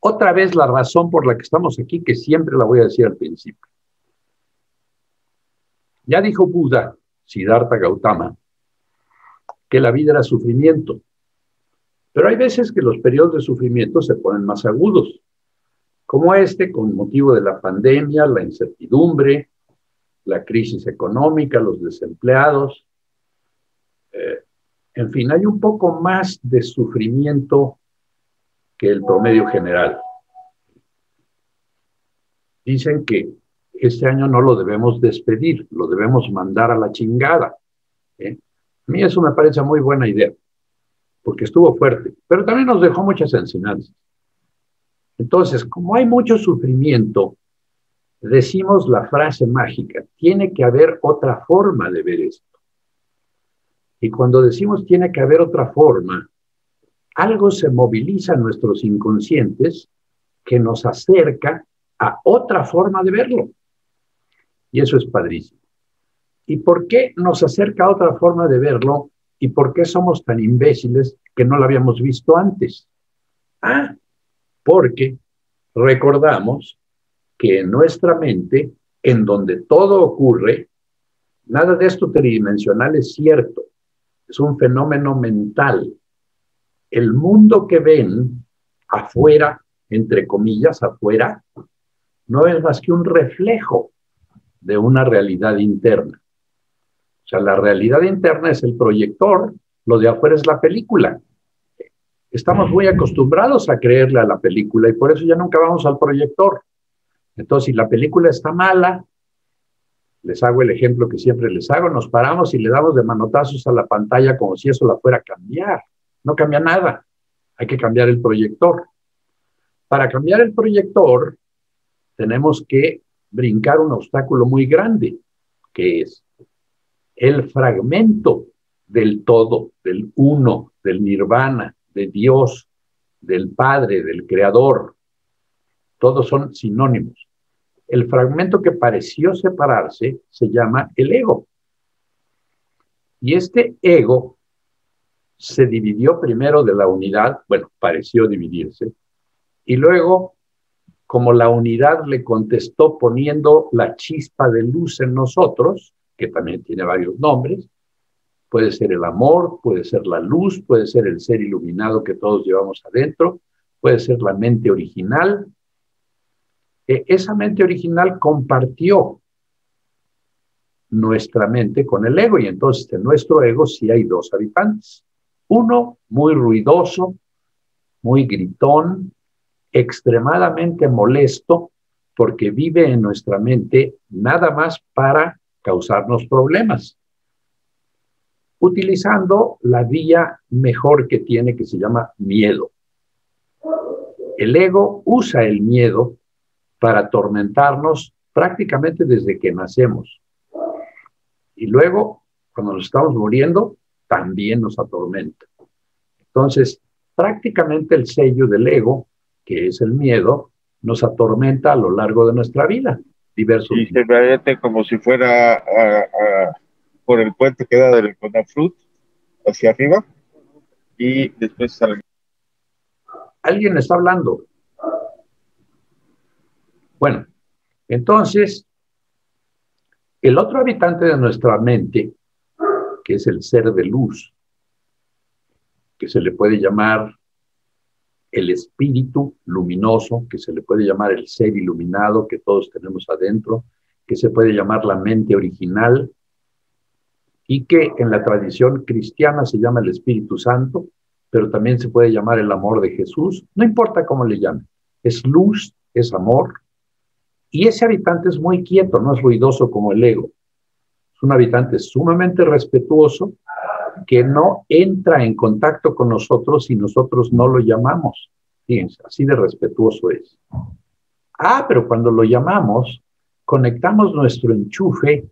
Otra vez la razón por la que estamos aquí, que siempre la voy a decir al principio. Ya dijo Buda, Siddhartha Gautama, que la vida era sufrimiento. Pero hay veces que los periodos de sufrimiento se ponen más agudos, como este, con motivo de la pandemia, la incertidumbre, la crisis económica, los desempleados. En fin, hay un poco más de sufrimiento que el promedio general. Dicen que este año no lo debemos despedir, lo debemos mandar a la chingada. A mí eso me parece muy buena idea, porque estuvo fuerte, pero también nos dejó muchas enseñanzas. Entonces, como hay mucho sufrimiento, decimos la frase mágica, tiene que haber otra forma de ver esto. Y cuando decimos tiene que haber otra forma, algo se moviliza en nuestros inconscientes que nos acerca a otra forma de verlo. Y eso es padrísimo. ¿Y por qué nos acerca a otra forma de verlo? ¿Y por qué somos tan imbéciles que no lo habíamos visto antes? Porque recordamos que en nuestra mente, en donde todo ocurre, nada de esto tridimensional es cierto. Es un fenómeno mental. El mundo que ven afuera, entre comillas, afuera, no es más que un reflejo de una realidad interna. O sea, la realidad interna es el proyector, lo de afuera es la película. Estamos muy acostumbrados a creerle a la película y por eso ya nunca vamos al proyector. Entonces, si la película está mala, les hago el ejemplo que siempre les hago, nos paramos y le damos de manotazos a la pantalla como si eso la fuera a cambiar. No cambia nada, hay que cambiar el proyector. Para cambiar el proyector, tenemos que brincar un obstáculo muy grande, que es el fragmento del todo, del uno, del nirvana, de Dios, del Padre, del Creador. Todos son sinónimos. El fragmento que pareció separarse se llama el ego. Y este ego se dividió primero de la unidad, bueno, pareció dividirse, y luego, como la unidad le contestó poniendo la chispa de luz en nosotros, que también tiene varios nombres, puede ser el amor, puede ser la luz, puede ser el ser iluminado que todos llevamos adentro, puede ser la mente original. Esa mente original compartió nuestra mente con el ego y entonces en nuestro ego sí hay dos habitantes. Uno muy ruidoso, muy gritón, extremadamente molesto porque vive en nuestra mente nada más para causarnos problemas, utilizando la vía mejor que tiene que se llama miedo. El ego usa el miedo para atormentarnos prácticamente desde que nacemos. Y luego, cuando nos estamos muriendo, también nos atormenta. Entonces, prácticamente el sello del ego, que es el miedo, nos atormenta a lo largo de nuestra vida. Diversos y se mete como si fuera por el puente que da del Conafrut hacia arriba y después sale. Alguien está hablando. Bueno, entonces, el otro habitante de nuestra mente, que es el ser de luz, que se le puede llamar el espíritu luminoso, que se le puede llamar el ser iluminado que todos tenemos adentro, que se puede llamar la mente original y que en la tradición cristiana se llama el Espíritu Santo, pero también se puede llamar el amor de Jesús, no importa cómo le llamen, es luz, es amor, y ese habitante es muy quieto, no es ruidoso como el ego, es un habitante sumamente respetuoso que no entra en contacto con nosotros si nosotros no lo llamamos. Fíjense, así de respetuoso es. Pero cuando lo llamamos, conectamos nuestro enchufe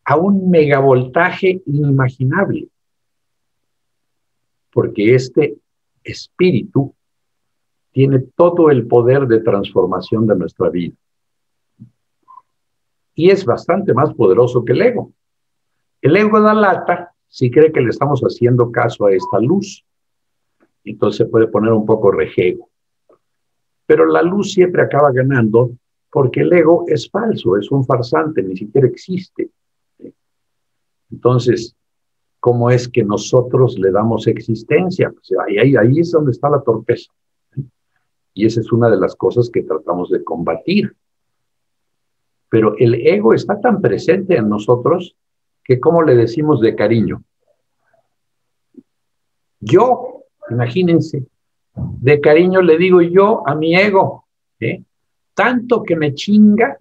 a un megavoltaje inimaginable, porque este espíritu tiene todo el poder de transformación de nuestra vida. Y es bastante más poderoso que el ego. El ego da lata si cree que le estamos haciendo caso a esta luz. Entonces se puede poner un poco rejego. Pero la luz siempre acaba ganando porque el ego es falso, es un farsante, ni siquiera existe. Entonces, ¿cómo es que nosotros le damos existencia? Pues ahí es donde está la torpeza. Y esa es una de las cosas que tratamos de combatir. Pero el ego está tan presente en nosotros que ¿cómo le decimos de cariño? Yo, imagínense, de cariño le digo yo a mi ego, tanto que me chinga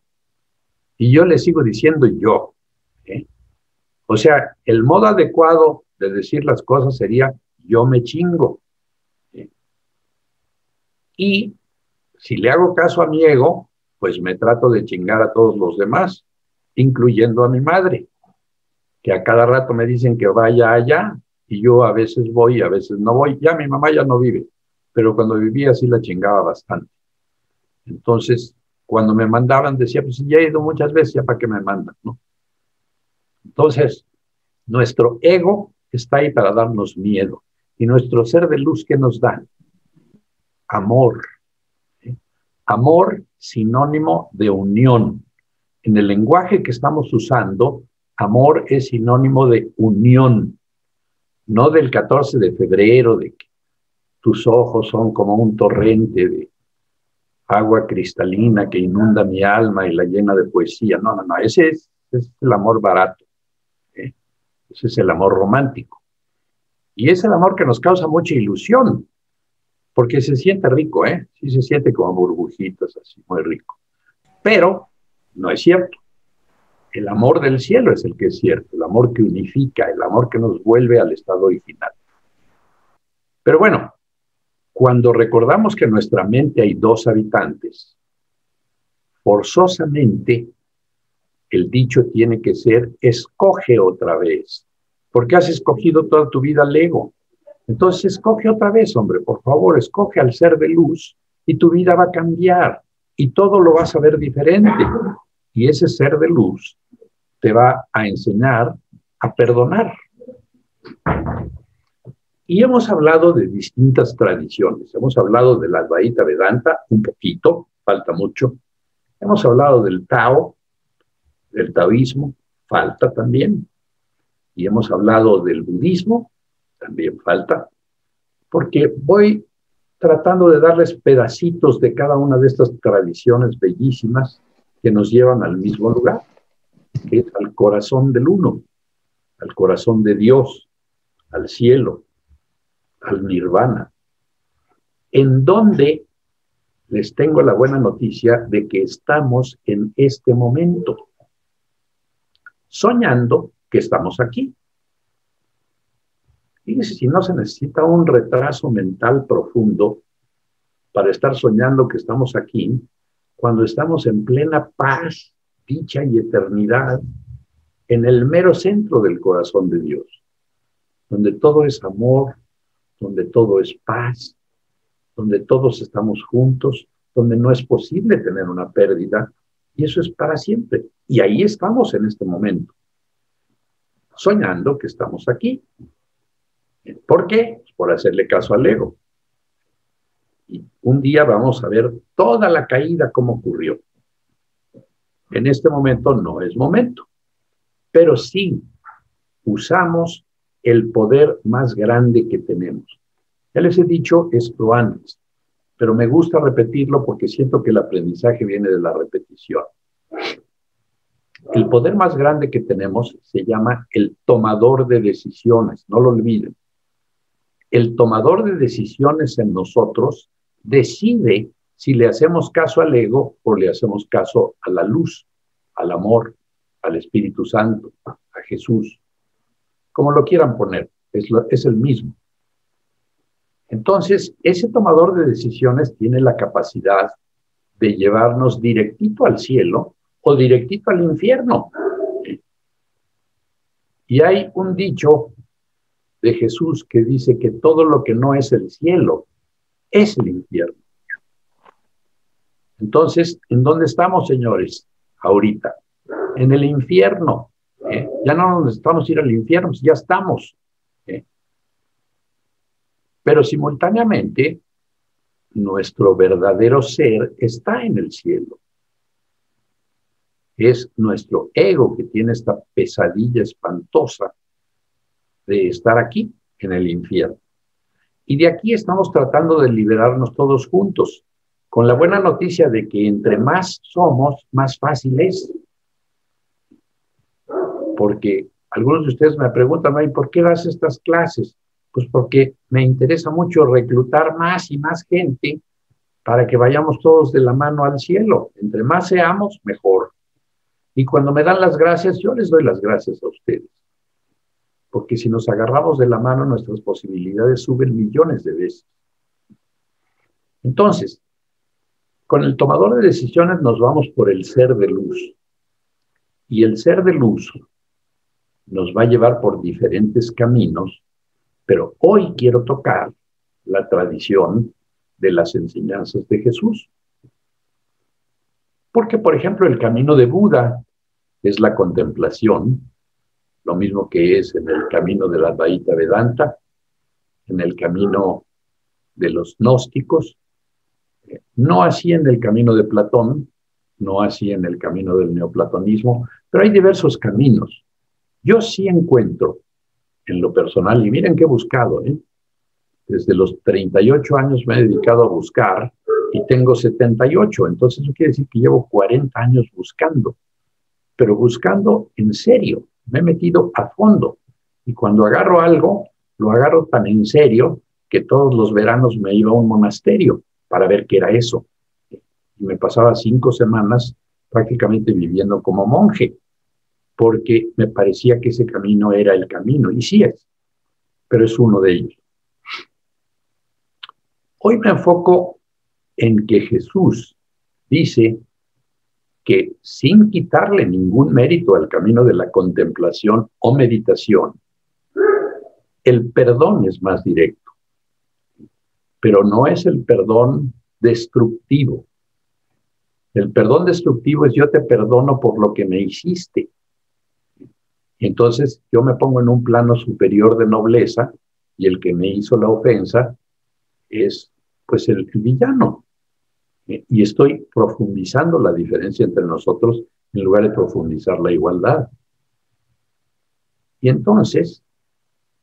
y yo le sigo diciendo yo. O sea, el modo adecuado de decir las cosas sería yo me chingo. Y si le hago caso a mi ego, pues me trato de chingar a todos los demás, incluyendo a mi madre, que a cada rato me dicen que vaya allá, y yo a veces voy y a veces no voy. Ya mi mamá ya no vive, pero cuando vivía sí la chingaba bastante. Entonces, cuando me mandaban, decía, pues ya he ido muchas veces, ya para qué me mandan, ¿no? Entonces, nuestro ego está ahí para darnos miedo. Y nuestro ser de luz, ¿qué nos da? Amor. Amor, sinónimo de unión. En el lenguaje que estamos usando, amor es sinónimo de unión. No del 14 de febrero, de que tus ojos son como un torrente de agua cristalina que inunda mi alma y la llena de poesía. No, no, no, ese es el amor barato. Ese es el amor romántico. Y es el amor que nos causa mucha ilusión, porque se siente rico, sí se siente como burbujitas, así, muy rico. Pero no es cierto. El amor del cielo es el que es cierto, el amor que unifica, el amor que nos vuelve al estado original. Pero bueno, cuando recordamos que en nuestra mente hay dos habitantes, forzosamente el dicho tiene que ser, escoge otra vez, porque has escogido toda tu vida al ego. Entonces escoge otra vez, hombre, por favor, escoge al ser de luz y tu vida va a cambiar y todo lo vas a ver diferente. Y ese ser de luz te va a enseñar a perdonar. Y hemos hablado de distintas tradiciones. Hemos hablado del Advaita Vedanta, un poquito, falta mucho. Hemos hablado del Tao, del taoísmo, falta también. Y hemos hablado del budismo, también falta. Porque voy tratando de darles pedacitos de cada una de estas tradiciones bellísimas que nos llevan al mismo lugar, que es al corazón del uno, al corazón de Dios, al cielo, al nirvana, en donde les tengo la buena noticia de que estamos en este momento, soñando que estamos aquí. Fíjense, si no se necesita un retraso mental profundo para estar soñando que estamos aquí, cuando estamos en plena paz, dicha y eternidad, en el mero centro del corazón de Dios, donde todo es amor, donde todo es paz, donde todos estamos juntos, donde no es posible tener una pérdida, y eso es para siempre. Y ahí estamos en este momento, soñando que estamos aquí. ¿Por qué? Pues por hacerle caso al ego. Y un día vamos a ver toda la caída cómo ocurrió. En este momento no es momento, pero sí usamos el poder más grande que tenemos. Ya les he dicho esto antes, pero me gusta repetirlo porque siento que el aprendizaje viene de la repetición. El poder más grande que tenemos se llama el tomador de decisiones, no lo olviden. El tomador de decisiones en nosotros decide si le hacemos caso al ego o le hacemos caso a la luz, al amor, al Espíritu Santo, a Jesús. Como lo quieran poner, es el mismo. Entonces, ese tomador de decisiones tiene la capacidad de llevarnos directito al cielo o directito al infierno. Y hay un dicho de Jesús que dice que todo lo que no es el cielo es el infierno. Entonces, ¿en dónde estamos, señores? Ahorita, en el infierno. Ya no nos necesitamos ir al infierno, ya estamos. Pero simultáneamente, nuestro verdadero ser está en el cielo. Es nuestro ego que tiene esta pesadilla espantosa de estar aquí, en el infierno. Y de aquí estamos tratando de liberarnos todos juntos, con la buena noticia de que entre más somos, más fácil es. Porque algunos de ustedes me preguntan, ¿y por qué das estas clases? Pues porque me interesa mucho reclutar más y más gente para que vayamos todos de la mano al cielo. Entre más seamos, mejor. Y cuando me dan las gracias, yo les doy las gracias a ustedes. Porque si nos agarramos de la mano, nuestras posibilidades suben millones de veces. Entonces, con el tomador de decisiones nos vamos por el ser de luz. Y el ser de luz nos va a llevar por diferentes caminos, pero hoy quiero tocar la tradición de las enseñanzas de Jesús. Porque, por ejemplo, el camino de Buda es la contemplación, lo mismo que es en el camino de la Advaita Vedanta, en el camino de los gnósticos, no así en el camino de Platón, no así en el camino del neoplatonismo, pero hay diversos caminos. Yo sí encuentro, en lo personal, y miren que he buscado, desde los 38 años me he dedicado a buscar y tengo 78, entonces eso quiere decir que llevo 40 años buscando, pero buscando en serio, me he metido a fondo y cuando agarro algo, lo agarro tan en serio que todos los veranos me iba a un monasterio para ver qué era eso. Y me pasaba 5 semanas prácticamente viviendo como monje, porque me parecía que ese camino era el camino, y sí es, pero es uno de ellos. Hoy me enfoco en que Jesús dice que sin quitarle ningún mérito al camino de la contemplación o meditación, el perdón es más directo, pero no es el perdón destructivo. El perdón destructivo es yo te perdono por lo que me hiciste. Entonces yo me pongo en un plano superior de nobleza y el que me hizo la ofensa es pues el villano. Y estoy profundizando la diferencia entre nosotros en lugar de profundizar la igualdad. Y entonces,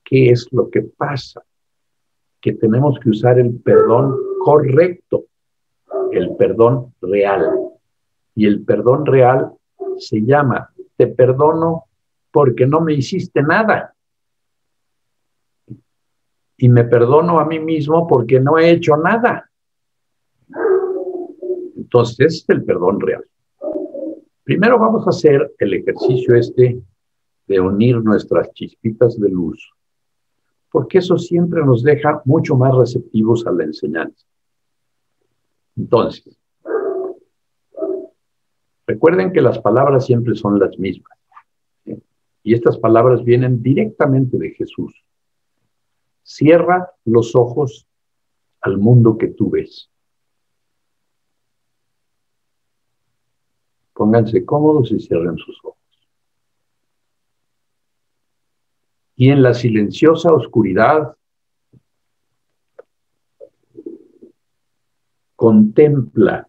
¿qué es lo que pasa? Que tenemos que usar el perdón correcto, el perdón real. Y el perdón real se llama, te perdono porque no me hiciste nada. Y me perdono a mí mismo porque no he hecho nada. Entonces, ese es el perdón real. Primero vamos a hacer el ejercicio de unir nuestras chispitas de luz, porque eso siempre nos deja mucho más receptivos a la enseñanza. Entonces, recuerden que las palabras siempre son las mismas, ¿sí? Y estas palabras vienen directamente de Jesús. Cierra los ojos al mundo que tú ves. Pónganse cómodos y cierren sus ojos. Y en la silenciosa oscuridad, contempla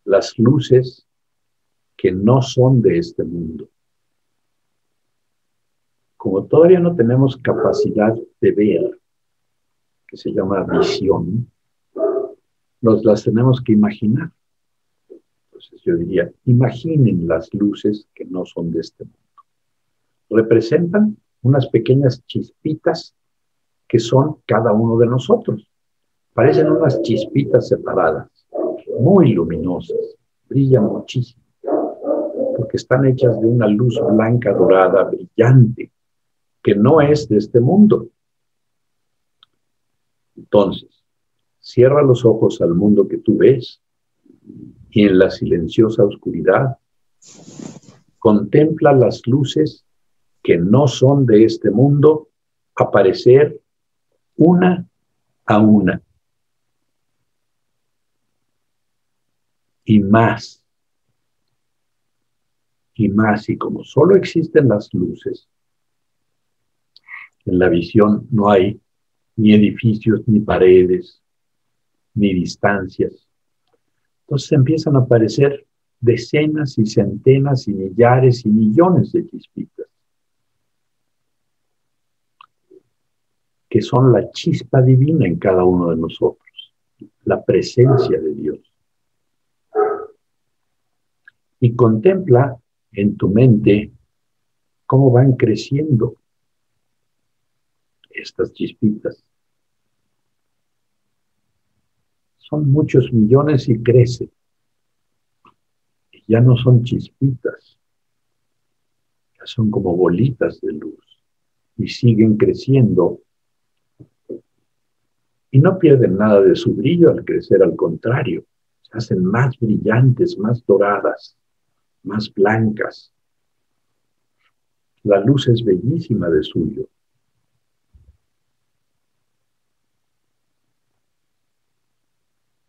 las luces que no son de este mundo. Como todavía no tenemos capacidad de ver, que se llama visión, nos las tenemos que imaginar. Entonces yo diría, imaginen las luces que no son de este mundo. Representan unas pequeñas chispitas que son cada uno de nosotros. Parecen unas chispitas separadas, muy luminosas, brillan muchísimo, porque están hechas de una luz blanca dorada, brillante, que no es de este mundo. Entonces, cierra los ojos al mundo que tú ves y en la silenciosa oscuridad contempla las luces que no son de este mundo aparecer una a una. Y más. Y más. Y como solo existen las luces, en la visión no hay ni edificios ni paredes, ni distancias. Entonces empiezan a aparecer decenas y centenas y millares y millones de chispitas, que son la chispa divina en cada uno de nosotros, la presencia de Dios. Y contempla en tu mente cómo van creciendo estas chispitas. Son muchos millones y crecen. Y ya no son chispitas, ya son como bolitas de luz. Y siguen creciendo. Y no pierden nada de su brillo al crecer, al contrario. Se hacen más brillantes, más doradas, más blancas. La luz es bellísima de suyo.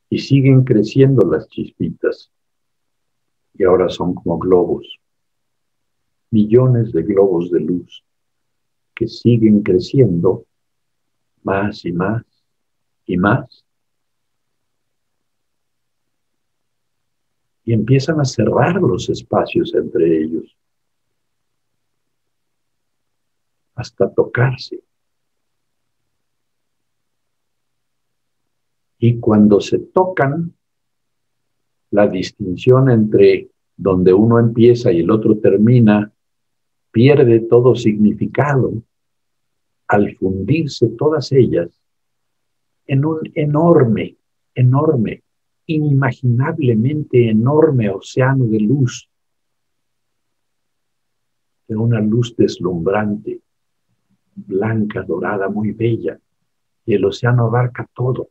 Y siguen creciendo las chispitas. Y ahora son como globos. Millones de globos de luz que siguen creciendo más y más y más. Y empiezan a cerrar los espacios entre ellos hasta tocarse. Y cuando se tocan, la distinción entre donde uno empieza y el otro termina pierde todo significado al fundirse todas ellas en un enorme, enorme, inimaginablemente enorme océano de luz, de una luz deslumbrante, blanca, dorada, muy bella, y el océano abarca todo.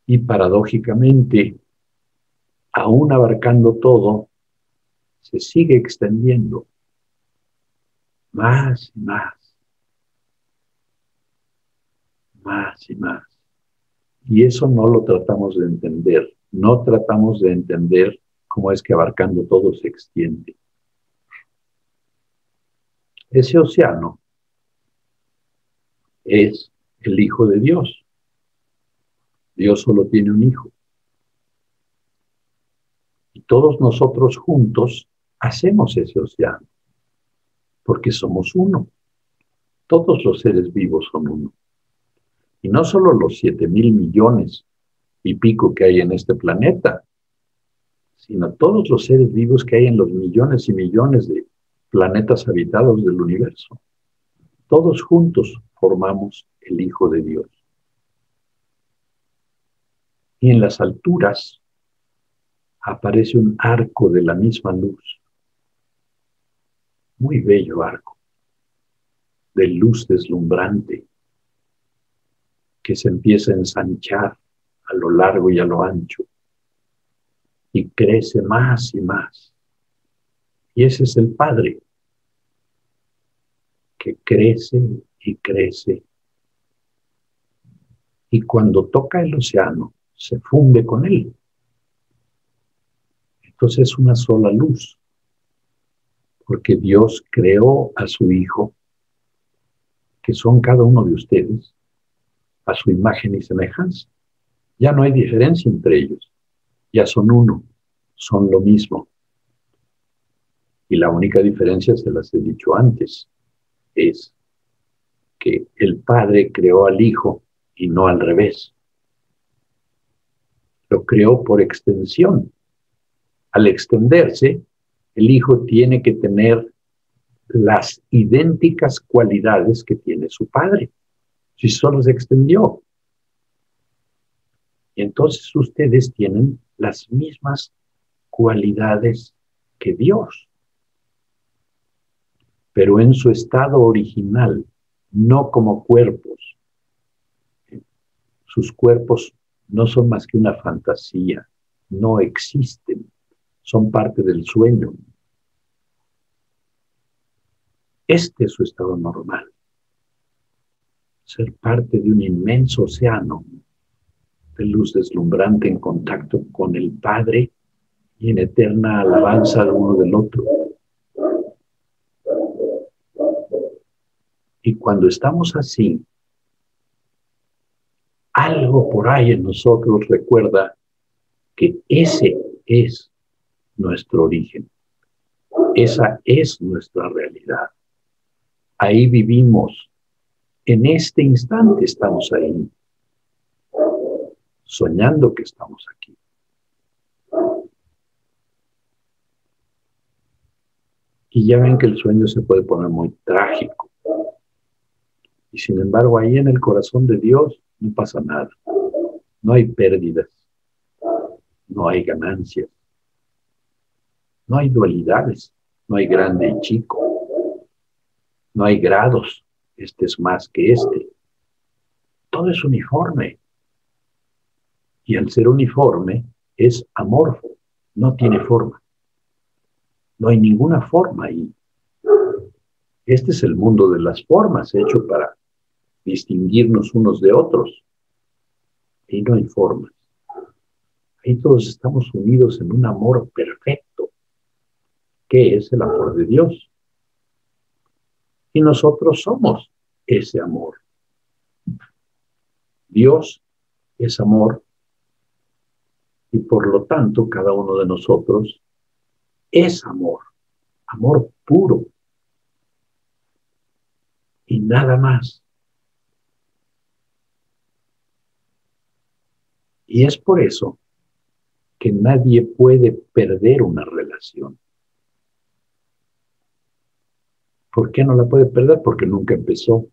Y paradójicamente, aún abarcando todo, se sigue extendiendo más y más, más y más. Y eso no lo tratamos de entender. No tratamos de entender cómo es que abarcando todo se extiende. Ese océano es el Hijo de Dios. Dios solo tiene un hijo. Y todos nosotros juntos hacemos ese océano, porque somos uno. Todos los seres vivos son uno. Y no solo los 7,000 millones y pico que hay en este planeta, sino todos los seres vivos que hay en los millones y millones de planetas habitados del universo. Todos juntos formamos el Hijo de Dios. Y en las alturas aparece un arco de la misma luz. Muy bello arco, de luz deslumbrante, que se empieza a ensanchar a lo largo y a lo ancho, y crece más y más. Y ese es el Padre, que crece y crece. Y cuando toca el océano, se funde con él. Entonces es una sola luz, porque Dios creó a su Hijo, que son cada uno de ustedes, a su imagen y semejanza. Ya no hay diferencia entre ellos, ya son uno, son lo mismo. Y la única diferencia, se las he dicho antes, es que el Padre creó al Hijo y no al revés. Lo creó por extensión. Al extenderse, el Hijo tiene que tener las idénticas cualidades que tiene su Padre, si solo se extendió. Y entonces ustedes tienen las mismas cualidades que Dios, pero en su estado original, no como cuerpos. Sus cuerpos no son más que una fantasía, no existen, son parte del sueño. Este es su estado normal, ser parte de un inmenso océano de luz deslumbrante en contacto con el Padre y en eterna alabanza de uno del otro. Y cuando estamos así, algo por ahí en nosotros recuerda que ese es nuestro origen. Esa es nuestra realidad. Ahí vivimos. En este instante estamos ahí, soñando que estamos aquí. Y ya ven que el sueño se puede poner muy trágico. Y sin embargo, ahí en el corazón de Dios no pasa nada. No hay pérdidas, no hay ganancias, no hay dualidades, no hay grande y chico, no hay grados, este es más que este. Todo es uniforme. Y al ser uniforme es amorfo, no tiene forma. No hay ninguna forma ahí. Este es el mundo de las formas, hecho para distinguirnos unos de otros. Ahí no hay formas. Ahí todos estamos unidos en un amor perfecto, que es el amor de Dios. Y nosotros somos ese amor. Dios es amor y por lo tanto cada uno de nosotros es amor, amor puro y nada más. Y es por eso que nadie puede perder una relación. ¿Por qué no la puede perder? Porque nunca empezó.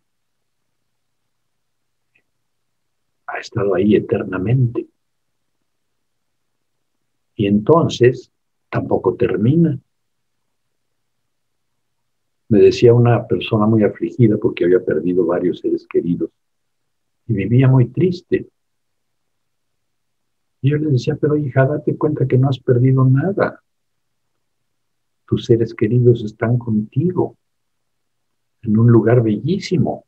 Ha estado ahí eternamente. Y entonces tampoco termina. Me decía una persona muy afligida porque había perdido varios seres queridos y vivía muy triste. Y yo le decía, pero hija, date cuenta que no has perdido nada. Tus seres queridos están contigo en un lugar bellísimo.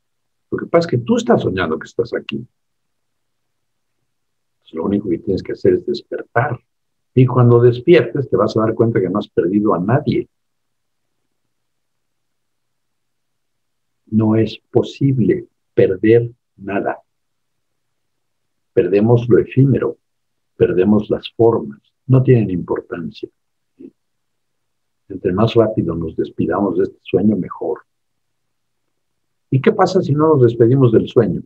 Lo que pasa es que tú estás soñando que estás aquí. Entonces, lo único que tienes que hacer es despertar. Y cuando despiertes te vas a dar cuenta que no has perdido a nadie. No es posible perder nada. Perdemos lo efímero, perdemos las formas, no tienen importancia. Entre más rápido nos despidamos de este sueño, mejor. ¿Y qué pasa si no nos despedimos del sueño?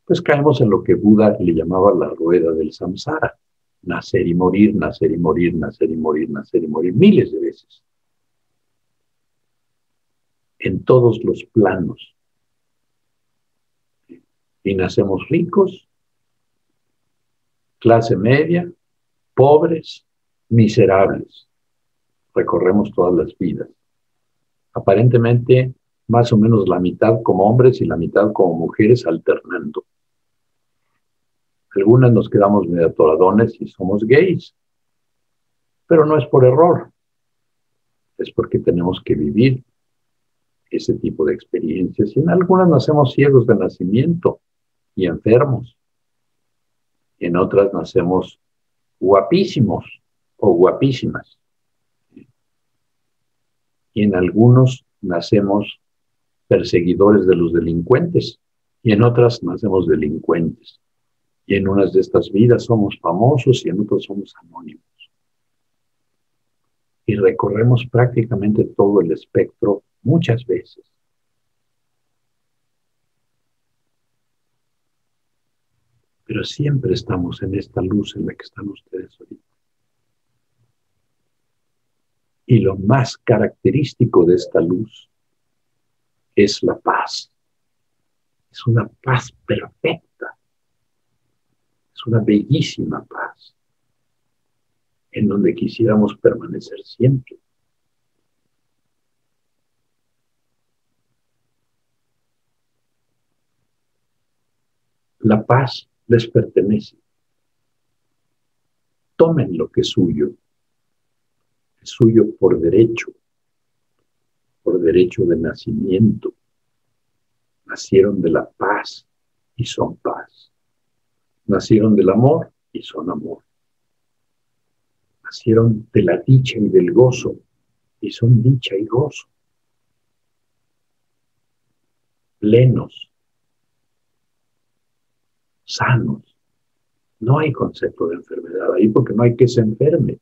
Pues caemos en lo que Buda le llamaba la rueda del samsara. Nacer y morir, nacer y morir, nacer y morir, nacer y morir, miles de veces. En todos los planos. Y nacemos ricos, clase media, pobres, miserables. Recorremos todas las vidas. Aparentemente, más o menos la mitad como hombres y la mitad como mujeres alternando. Algunas nos quedamos medio atoradones y somos gays, pero no es por error, es porque tenemos que vivir ese tipo de experiencias. Y en algunas nacemos ciegos de nacimiento y enfermos, en otras nacemos guapísimos o guapísimas, y en algunos nacemos perseguidores de los delincuentes, y en otras nacemos delincuentes. Y en unas de estas vidas somos famosos y en otras somos anónimos. Y recorremos prácticamente todo el espectro muchas veces. Pero siempre estamos en esta luz en la que están ustedes ahorita. Y lo más característico de esta luz es la paz. Es una paz perfecta. Es una bellísima paz en donde quisiéramos permanecer siempre. La paz les pertenece. Tomen lo que es suyo. Es suyo por derecho de nacimiento. Nacieron de la paz y son paz. Nacieron del amor y son amor. Nacieron de la dicha y del gozo y son dicha y gozo. Plenos. sanos. No hay concepto de enfermedad ahí porque no hay que se enferme.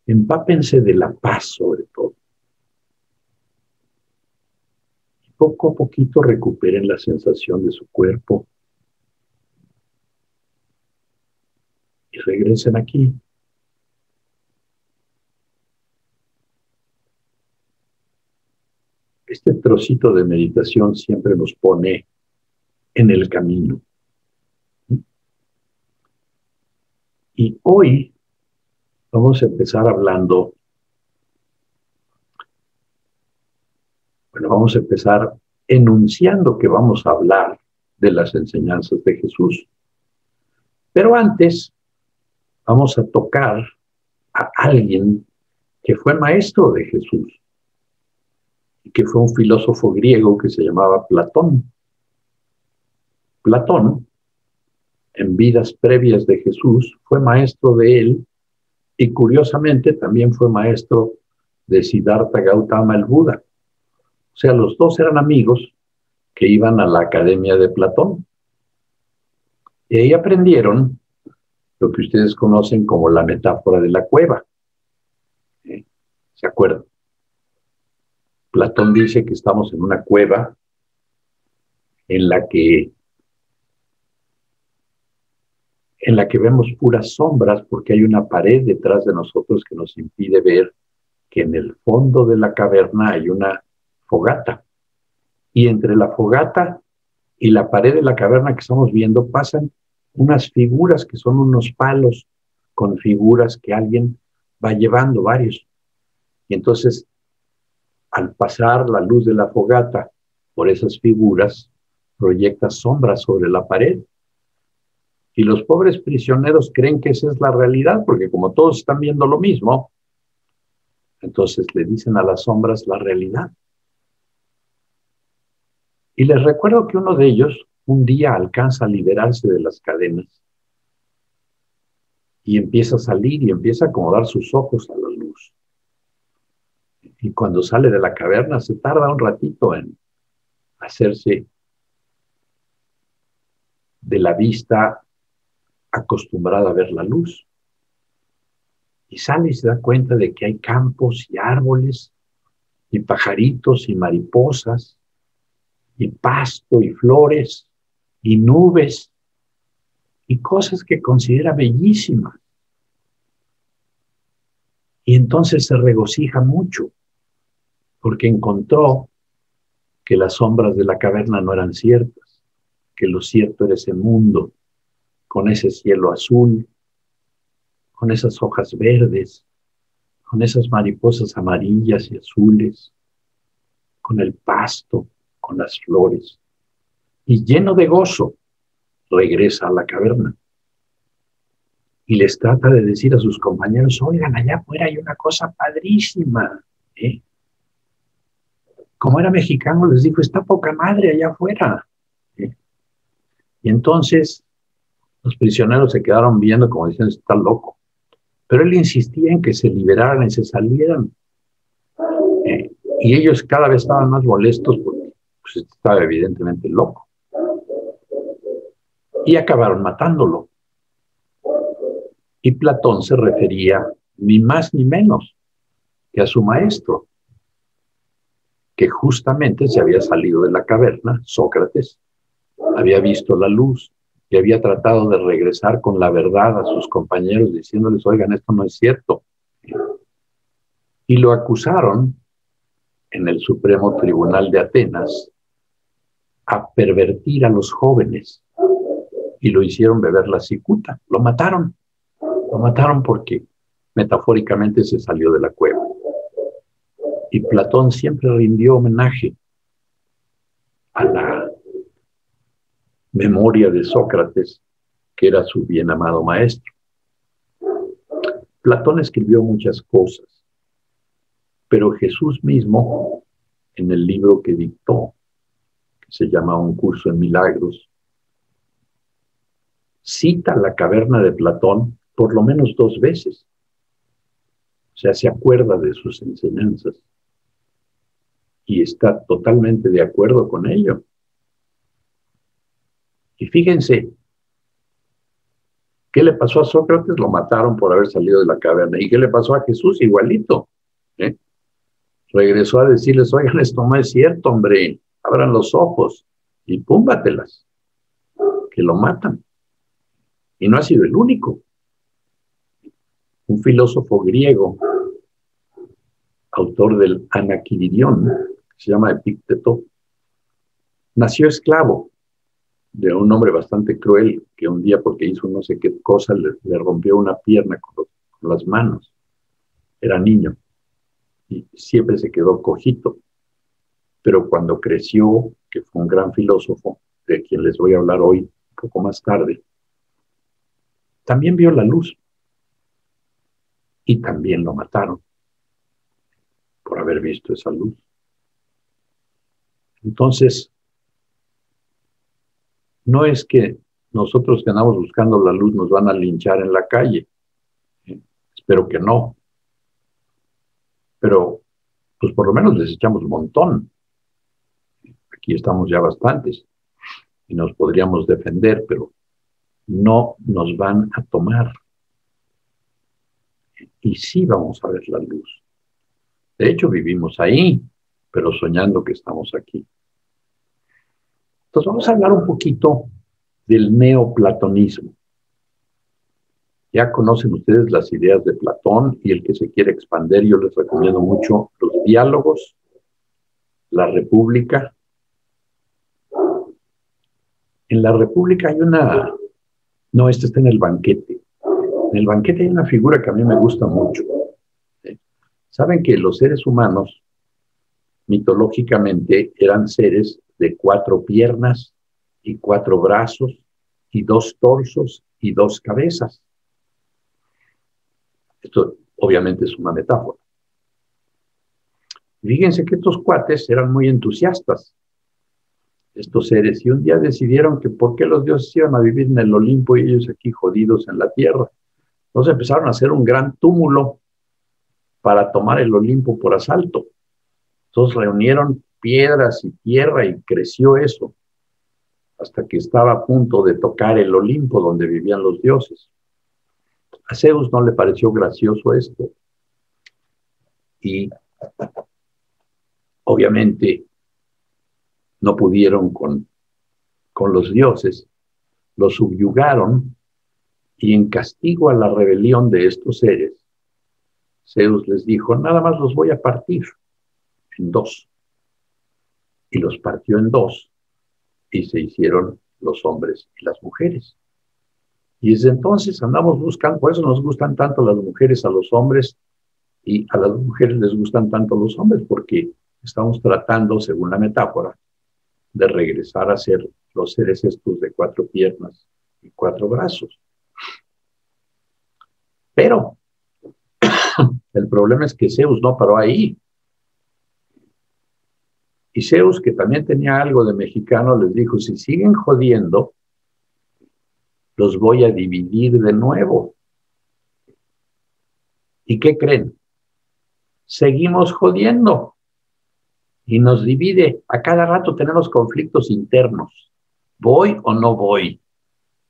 Empápense de la paz sobre todo. Y poco a poquito recuperen la sensación de su cuerpo. Y regresen aquí. Este trocito de meditación siempre nos pone en el camino. Y hoy vamos a empezar hablando, vamos a empezar enunciando que vamos a hablar de las enseñanzas de Jesús. Pero antes vamos a tocar a alguien que fue maestro de Jesús y que fue un filósofo griego que se llamaba Platón. Platón, en vidas previas de Jesús, fue maestro de él y curiosamente también fue maestro de Siddhartha Gautama el Buda. O sea, los dos eran amigos que iban a la academia de Platón. Y ahí aprendieron lo que ustedes conocen como la metáfora de la cueva. ¿Se acuerdan? Platón dice que estamos en una cueva en la que vemos puras sombras porque hay una pared detrás de nosotros que nos impide ver que en el fondo de la caverna hay una fogata. Y entre la fogata y la pared de la caverna que estamos viendo pasan unas figuras que son unos palos con figuras que alguien va llevando, varios. Y entonces, al pasar la luz de la fogata por esas figuras, proyecta sombras sobre la pared. Y los pobres prisioneros creen que esa es la realidad, porque como todos están viendo lo mismo, entonces le dicen a las sombras la realidad. Y les recuerdo que uno de ellos un día alcanza a liberarse de las cadenas y empieza a salir y empieza a acomodar sus ojos a la luz. Y cuando sale de la caverna se tarda un ratito en hacerse de la vista acostumbrada a ver la luz. Y sale y se da cuenta de que hay campos y árboles y pajaritos y mariposas y pasto y flores y nubes y cosas que considera bellísimas. Y entonces se regocija mucho porque encontró que las sombras de la caverna no eran ciertas, que lo cierto era ese mundo con ese cielo azul, con esas hojas verdes, con esas mariposas amarillas y azules, con el pasto, con las flores. Y lleno de gozo, regresa a la caverna. Y les trata de decir a sus compañeros, oigan, allá afuera hay una cosa padrísima. Como era mexicano, les dijo, está poca madre allá afuera. Y entonces los prisioneros se quedaron viendo como diciendo, está loco. Pero él insistía en que se liberaran y se salieran. Y ellos cada vez estaban más molestos porque pues, estaba evidentemente loco. Y acabaron matándolo. Y Platón se refería ni más ni menos que a su maestro, que justamente se había salido de la caverna, Sócrates, había visto la luz y había tratado de regresar con la verdad a sus compañeros diciéndoles, oigan, esto no es cierto. Y lo acusaron en el Supremo Tribunal de Atenas a pervertir a los jóvenes y lo hicieron beber la cicuta. Lo mataron porque metafóricamente se salió de la cueva. Y Platón siempre rindió homenaje a la memoria de Sócrates, que era su bien amado maestro. Platón escribió muchas cosas, pero Jesús mismo, en el libro que dictó, que se llama Un curso en milagros, cita la caverna de Platón por lo menos 2 veces. O sea, se acuerda de sus enseñanzas y está totalmente de acuerdo con ello. Y fíjense, ¿qué le pasó a Sócrates? Lo mataron por haber salido de la caverna. ¿Y qué le pasó a Jesús? Igualito. ¿Eh? Regresó a decirles, oigan, esto no es cierto, hombre, abran los ojos y púmbatelas, que lo matan. Y no ha sido el único. Un filósofo griego, autor del Anaquiridión, que se llama Epicteto, nació esclavo de un hombre bastante cruel que un día, porque hizo no sé qué cosa, le rompió una pierna con las manos. Era niño y siempre se quedó cojito. Pero cuando creció, que fue un gran filósofo, de quien les voy a hablar hoy, un poco más tarde, también vio la luz y también lo mataron por haber visto esa luz. Entonces, no es que nosotros que andamos buscando la luz nos van a linchar en la calle. Espero que no. Pero, pues por lo menos les echamos un montón. Aquí estamos ya bastantes y nos podríamos defender, pero no nos van a tomar. Y sí vamos a ver la luz. De hecho, vivimos ahí, pero soñando que estamos aquí. Entonces vamos a hablar un poquito del neoplatonismo. Ya conocen ustedes las ideas de Platón y el que se quiere expandir, yo les recomiendo mucho los diálogos, la República. En la República hay una... No, este está en el banquete. En el banquete hay una figura que a mí me gusta mucho. Saben que los seres humanos, mitológicamente, eran seres de 4 piernas y 4 brazos y 2 torsos y 2 cabezas. Esto obviamente es una metáfora. Fíjense que estos cuates eran muy entusiastas, estos seres, y un día decidieron que por qué los dioses iban a vivir en el Olimpo y ellos aquí jodidos en la tierra. Entonces empezaron a hacer un gran túmulo para tomar el Olimpo por asalto. Entonces reunieron piedras y tierra y creció eso, hasta que estaba a punto de tocar el Olimpo donde vivían los dioses. A Zeus no le pareció gracioso esto. Y obviamente no pudieron con los dioses, los subyugaron y en castigo a la rebelión de estos seres, Zeus les dijo, nada más los voy a partir en 2. Y los partió en 2 y se hicieron los hombres y las mujeres. Y desde entonces andamos buscando, por eso nos gustan tanto las mujeres a los hombres y a las mujeres les gustan tanto los hombres, porque estamos tratando, según la metáfora, de regresar a ser los seres estos de 4 piernas y 4 brazos. Pero el problema es que Zeus no paró ahí. Y Zeus, que también tenía algo de mexicano, les dijo, si siguen jodiendo, los voy a dividir de nuevo. ¿Y qué creen? Seguimos jodiendo. Y nos divide. A cada rato tenemos conflictos internos. ¿Voy o no voy?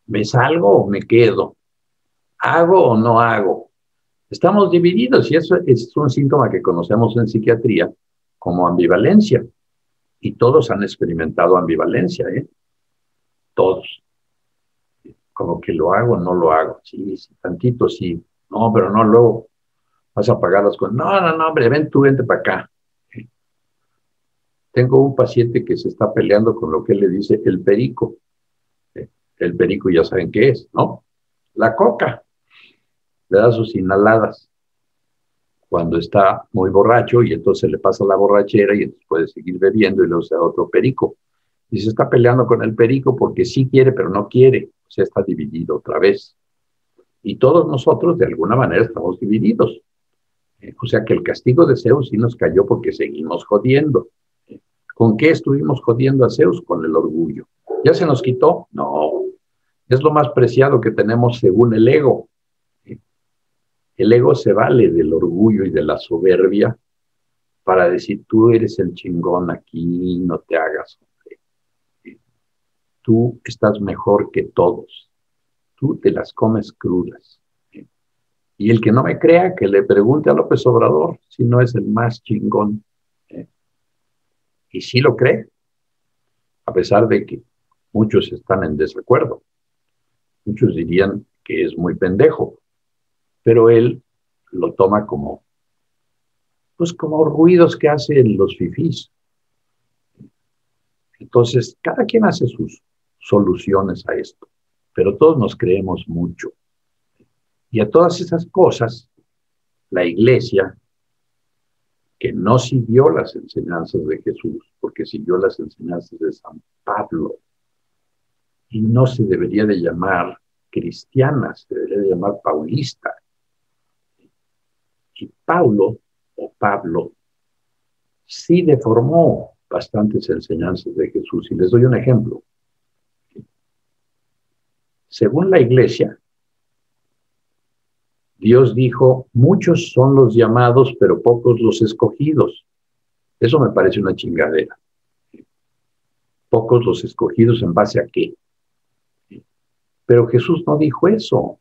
¿Me salgo o me quedo? ¿Hago o no hago? Estamos divididos y eso es un síntoma que conocemos en psiquiatría como ambivalencia. Y todos han experimentado ambivalencia, ¿eh? Todos. Como que lo hago o no lo hago. Sí, sí, tantito sí. No, pero no, luego vas a pagar las cosas. No, hombre, vente para acá. Tengo un paciente que se está peleando con lo que él le dice el perico. El perico ya saben qué es, ¿no? La coca. Le da sus inhaladas cuando está muy borracho y entonces le pasa la borrachera y entonces puede seguir bebiendo y luego se da otro perico. Y se está peleando con el perico porque sí quiere, pero no quiere. O sea, está dividido otra vez. Y todos nosotros, de alguna manera, estamos divididos. O sea que el castigo de Zeus sí nos cayó porque seguimos jodiendo. ¿Con qué estuvimos jodiendo a Zeus? Con el orgullo. ¿Ya se nos quitó? No. Es lo más preciado que tenemos según el ego. El ego se vale del orgullo y de la soberbia para decir, tú eres el chingón aquí, no te hagas. tú estás mejor que todos. Tú te las comes crudas. Y el que no me crea, que le pregunte a López Obrador si no es el más chingón. Y sí lo cree, a pesar de que muchos están en desacuerdo. Muchos dirían que es muy pendejo, pero él lo toma como, pues como ruidos que hacen los fifís. Entonces, cada quien hace sus soluciones a esto, pero todos nos creemos mucho. Y a todas esas cosas, la iglesia, que no siguió las enseñanzas de Jesús, porque siguió las enseñanzas de San Pablo, y no se debería de llamar cristiana, se debería de llamar paulista. Y Paulo, o Pablo, sí deformó bastantes enseñanzas de Jesús. Y les doy un ejemplo. Según la iglesia, Dios dijo, muchos son los llamados, pero pocos los escogidos. Eso me parece una chingadera. Pocos los escogidos, ¿en base a qué? Pero Jesús no dijo eso.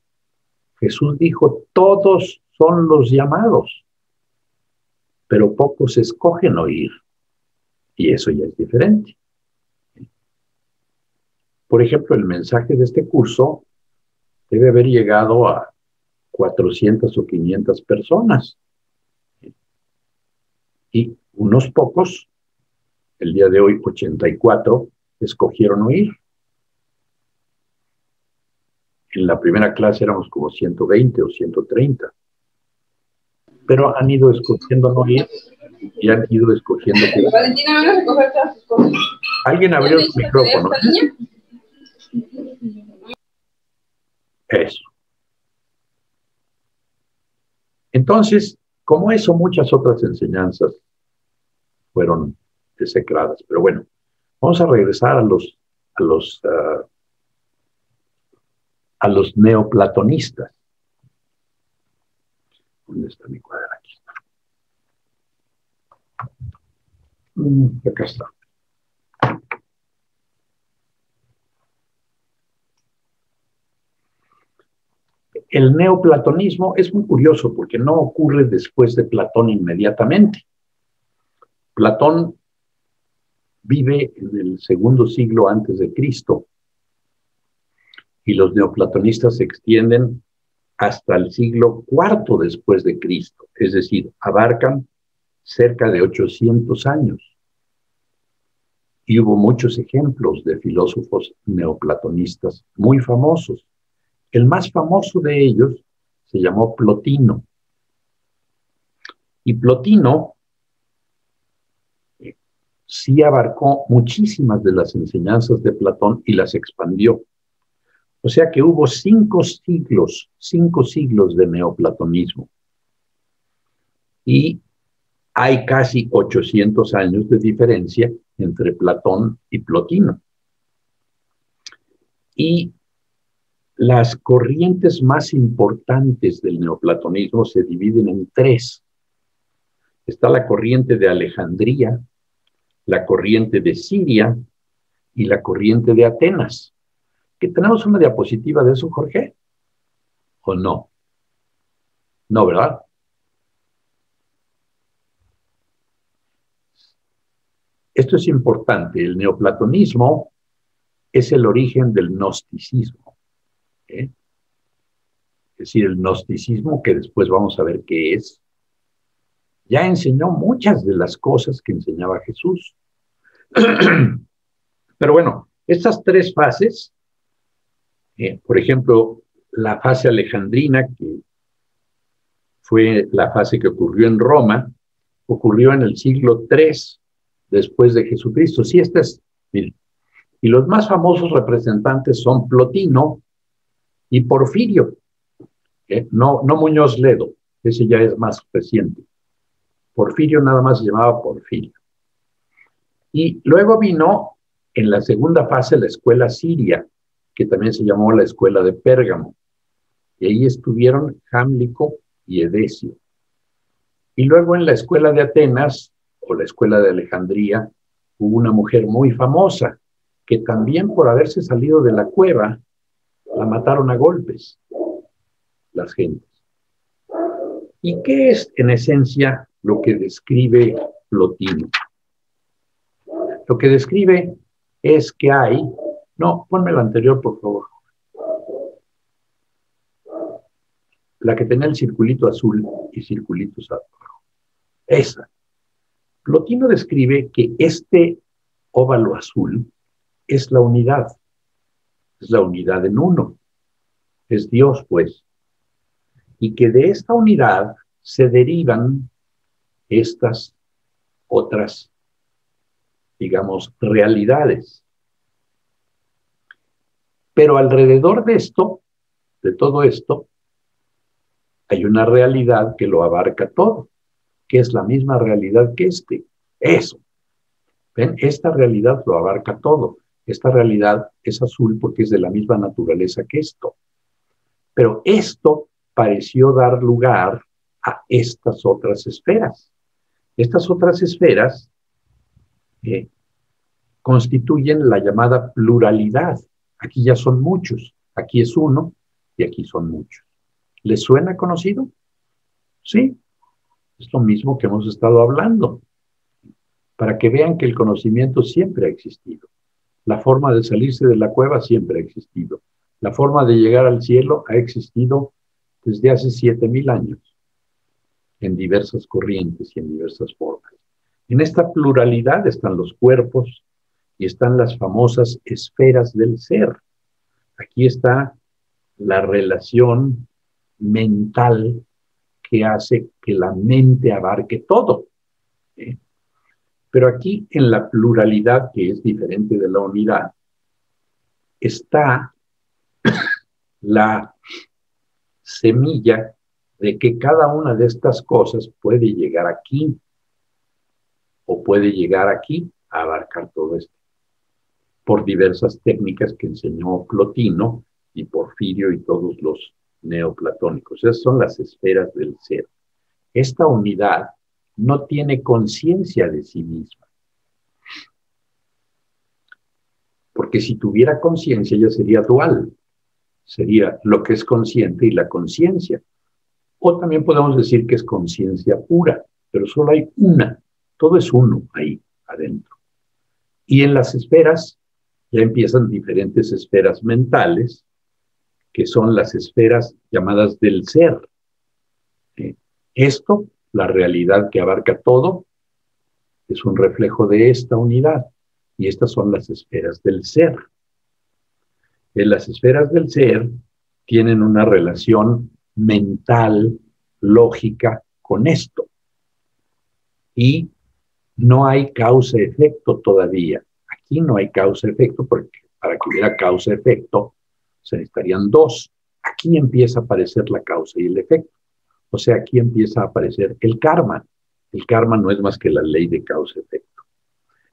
Jesús dijo, todos son los llamados, pero pocos escogen oír. Y eso ya es diferente. Por ejemplo, el mensaje de este curso debe haber llegado a 400 o 500 personas. Y unos pocos, el día de hoy 84, escogieron oír. En la primera clase éramos como 120 o 130. Pero han ido escogiendo no ir y han ido escogiendo. Valentina, ¿van a recoger todas sus cosas? Alguien abrió el micrófono. Eso. Entonces, como eso, muchas otras enseñanzas fueron desecradas. Pero bueno, vamos a regresar a los neoplatonistas. ¿Dónde está mi cuadro? Aquí está. Acá está. El neoplatonismo es muy curioso porque no ocurre después de Platón inmediatamente. Platón vive en el segundo siglo antes de Cristo y los neoplatonistas se extienden hasta el siglo IV después de Cristo, es decir, abarcan cerca de 800 años. Y hubo muchos ejemplos de filósofos neoplatonistas muy famosos. El más famoso de ellos se llamó Plotino. Y Plotino sí abarcó muchísimas de las enseñanzas de Platón y las expandió. O sea que hubo 5 siglos de neoplatonismo. Y hay casi 800 años de diferencia entre Platón y Plotino. Y las corrientes más importantes del neoplatonismo se dividen en 3. Está la corriente de Alejandría, la corriente de Siria y la corriente de Atenas. ¿Que tenemos una diapositiva de eso, Jorge? ¿O no? No, ¿verdad? Esto es importante. El neoplatonismo es el origen del gnosticismo. Es decir, el gnosticismo, que después vamos a ver qué es, ya enseñó muchas de las cosas que enseñaba Jesús. Pero bueno, estas 3 fases, por ejemplo, la fase alejandrina, que fue la fase que ocurrió en Roma, ocurrió en el siglo III después de Jesucristo. Sí, miren, y los más famosos representantes son Plotino y Porfirio, no Muñoz Ledo, ese ya es más reciente. Porfirio nada más se llamaba Porfirio. Y luego vino en la segunda fase la escuela siria, que también se llamó la escuela de Pérgamo. Y ahí estuvieron Jámblico y Edesio. Y luego en la escuela de Atenas, o la escuela de Alejandría, hubo una mujer muy famosa, que también por haberse salido de la cueva, la mataron a golpes las gentes. ¿Y qué es en esencia lo que describe Plotino? Lo que describe es que hay... No, ponme la anterior, por favor. La que tenía el circulito azul y circulitos abajo. Esa. Plotino describe que este óvalo azul es la unidad. Es la unidad en uno. Es Dios, pues. Y que de esta unidad se derivan estas otras, digamos, realidades. Pero alrededor de esto, de todo esto, hay una realidad que lo abarca todo, que es la misma realidad que este. Eso. ¿Ven? Esta realidad lo abarca todo. Esta realidad es azul porque es de la misma naturaleza que esto. Pero esto pareció dar lugar a estas otras esferas. Estas otras esferas constituyen la llamada pluralidad. Aquí ya son muchos. Aquí es uno y aquí son muchos. ¿Les suena conocido? Sí. Es lo mismo que hemos estado hablando. Para que vean que el conocimiento siempre ha existido. La forma de salirse de la cueva siempre ha existido. La forma de llegar al cielo ha existido desde hace 7,000 años, en diversas corrientes y en diversas formas. En esta pluralidad están los cuerpos y están las famosas esferas del ser. Aquí está la relación mental que hace que la mente abarque todo. Pero aquí en la pluralidad, que es diferente de la unidad, está la semilla de que cada una de estas cosas puede llegar aquí o puede llegar aquí a abarcar todo esto, por diversas técnicas que enseñó Plotino y Porfirio y todos los neoplatónicos. Esas son las esferas del ser. Esta unidad no tiene conciencia de sí misma. Porque si tuviera conciencia ya sería dual. Sería lo que es consciente y la conciencia. O también podemos decir que es conciencia pura, pero solo hay una. Todo es uno ahí adentro. Y en las esferas ya empiezan diferentes esferas mentales, que son las esferas llamadas del ser. Esto, la realidad que abarca todo, es un reflejo de esta unidad. Y estas son las esferas del ser. Las esferas del ser tienen una relación mental, lógica con esto. Y no hay causa-efecto todavía. Aquí no hay causa-efecto porque para que hubiera causa-efecto se necesitarían dos. Aquí empieza a aparecer la causa y el efecto. O sea, aquí empieza a aparecer el karma. El karma no es más que la ley de causa-efecto.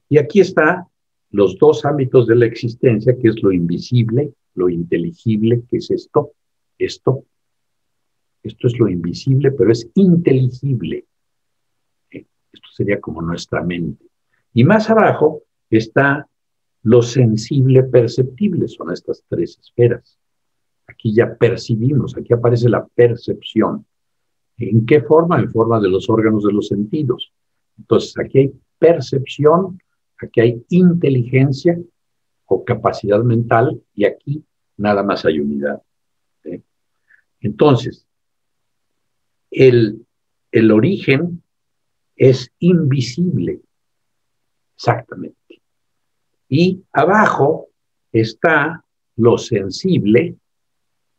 Y aquí están los dos ámbitos de la existencia, que es lo invisible, lo inteligible, que es esto. Esto es lo invisible, pero es inteligible. Esto sería como nuestra mente. Y más abajo está lo sensible perceptible, son estas tres esferas. Aquí ya percibimos, aquí aparece la percepción. ¿En qué forma? En forma de los órganos de los sentidos. Entonces, aquí hay percepción, aquí hay inteligencia o capacidad mental y aquí nada más hay unidad. Entonces, el origen es invisible, exactamente. Y abajo está lo sensible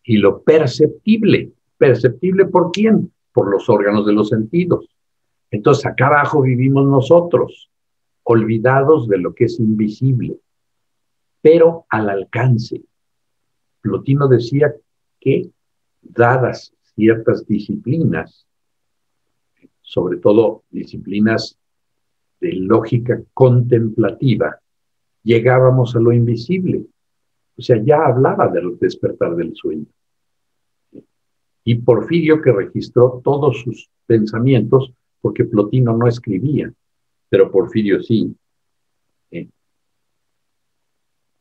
y lo perceptible. ¿Perceptible por quién? Por los órganos de los sentidos. Entonces, acá abajo vivimos nosotros, olvidados de lo que es invisible, pero al alcance. Plotino decía que, dadas ciertas disciplinas, sobre todo disciplinas de lógica contemplativa, llegábamos a lo invisible. O sea, ya hablaba del despertar del sueño. Y Porfirio, que registró todos sus pensamientos, porque Plotino no escribía, pero Porfirio sí.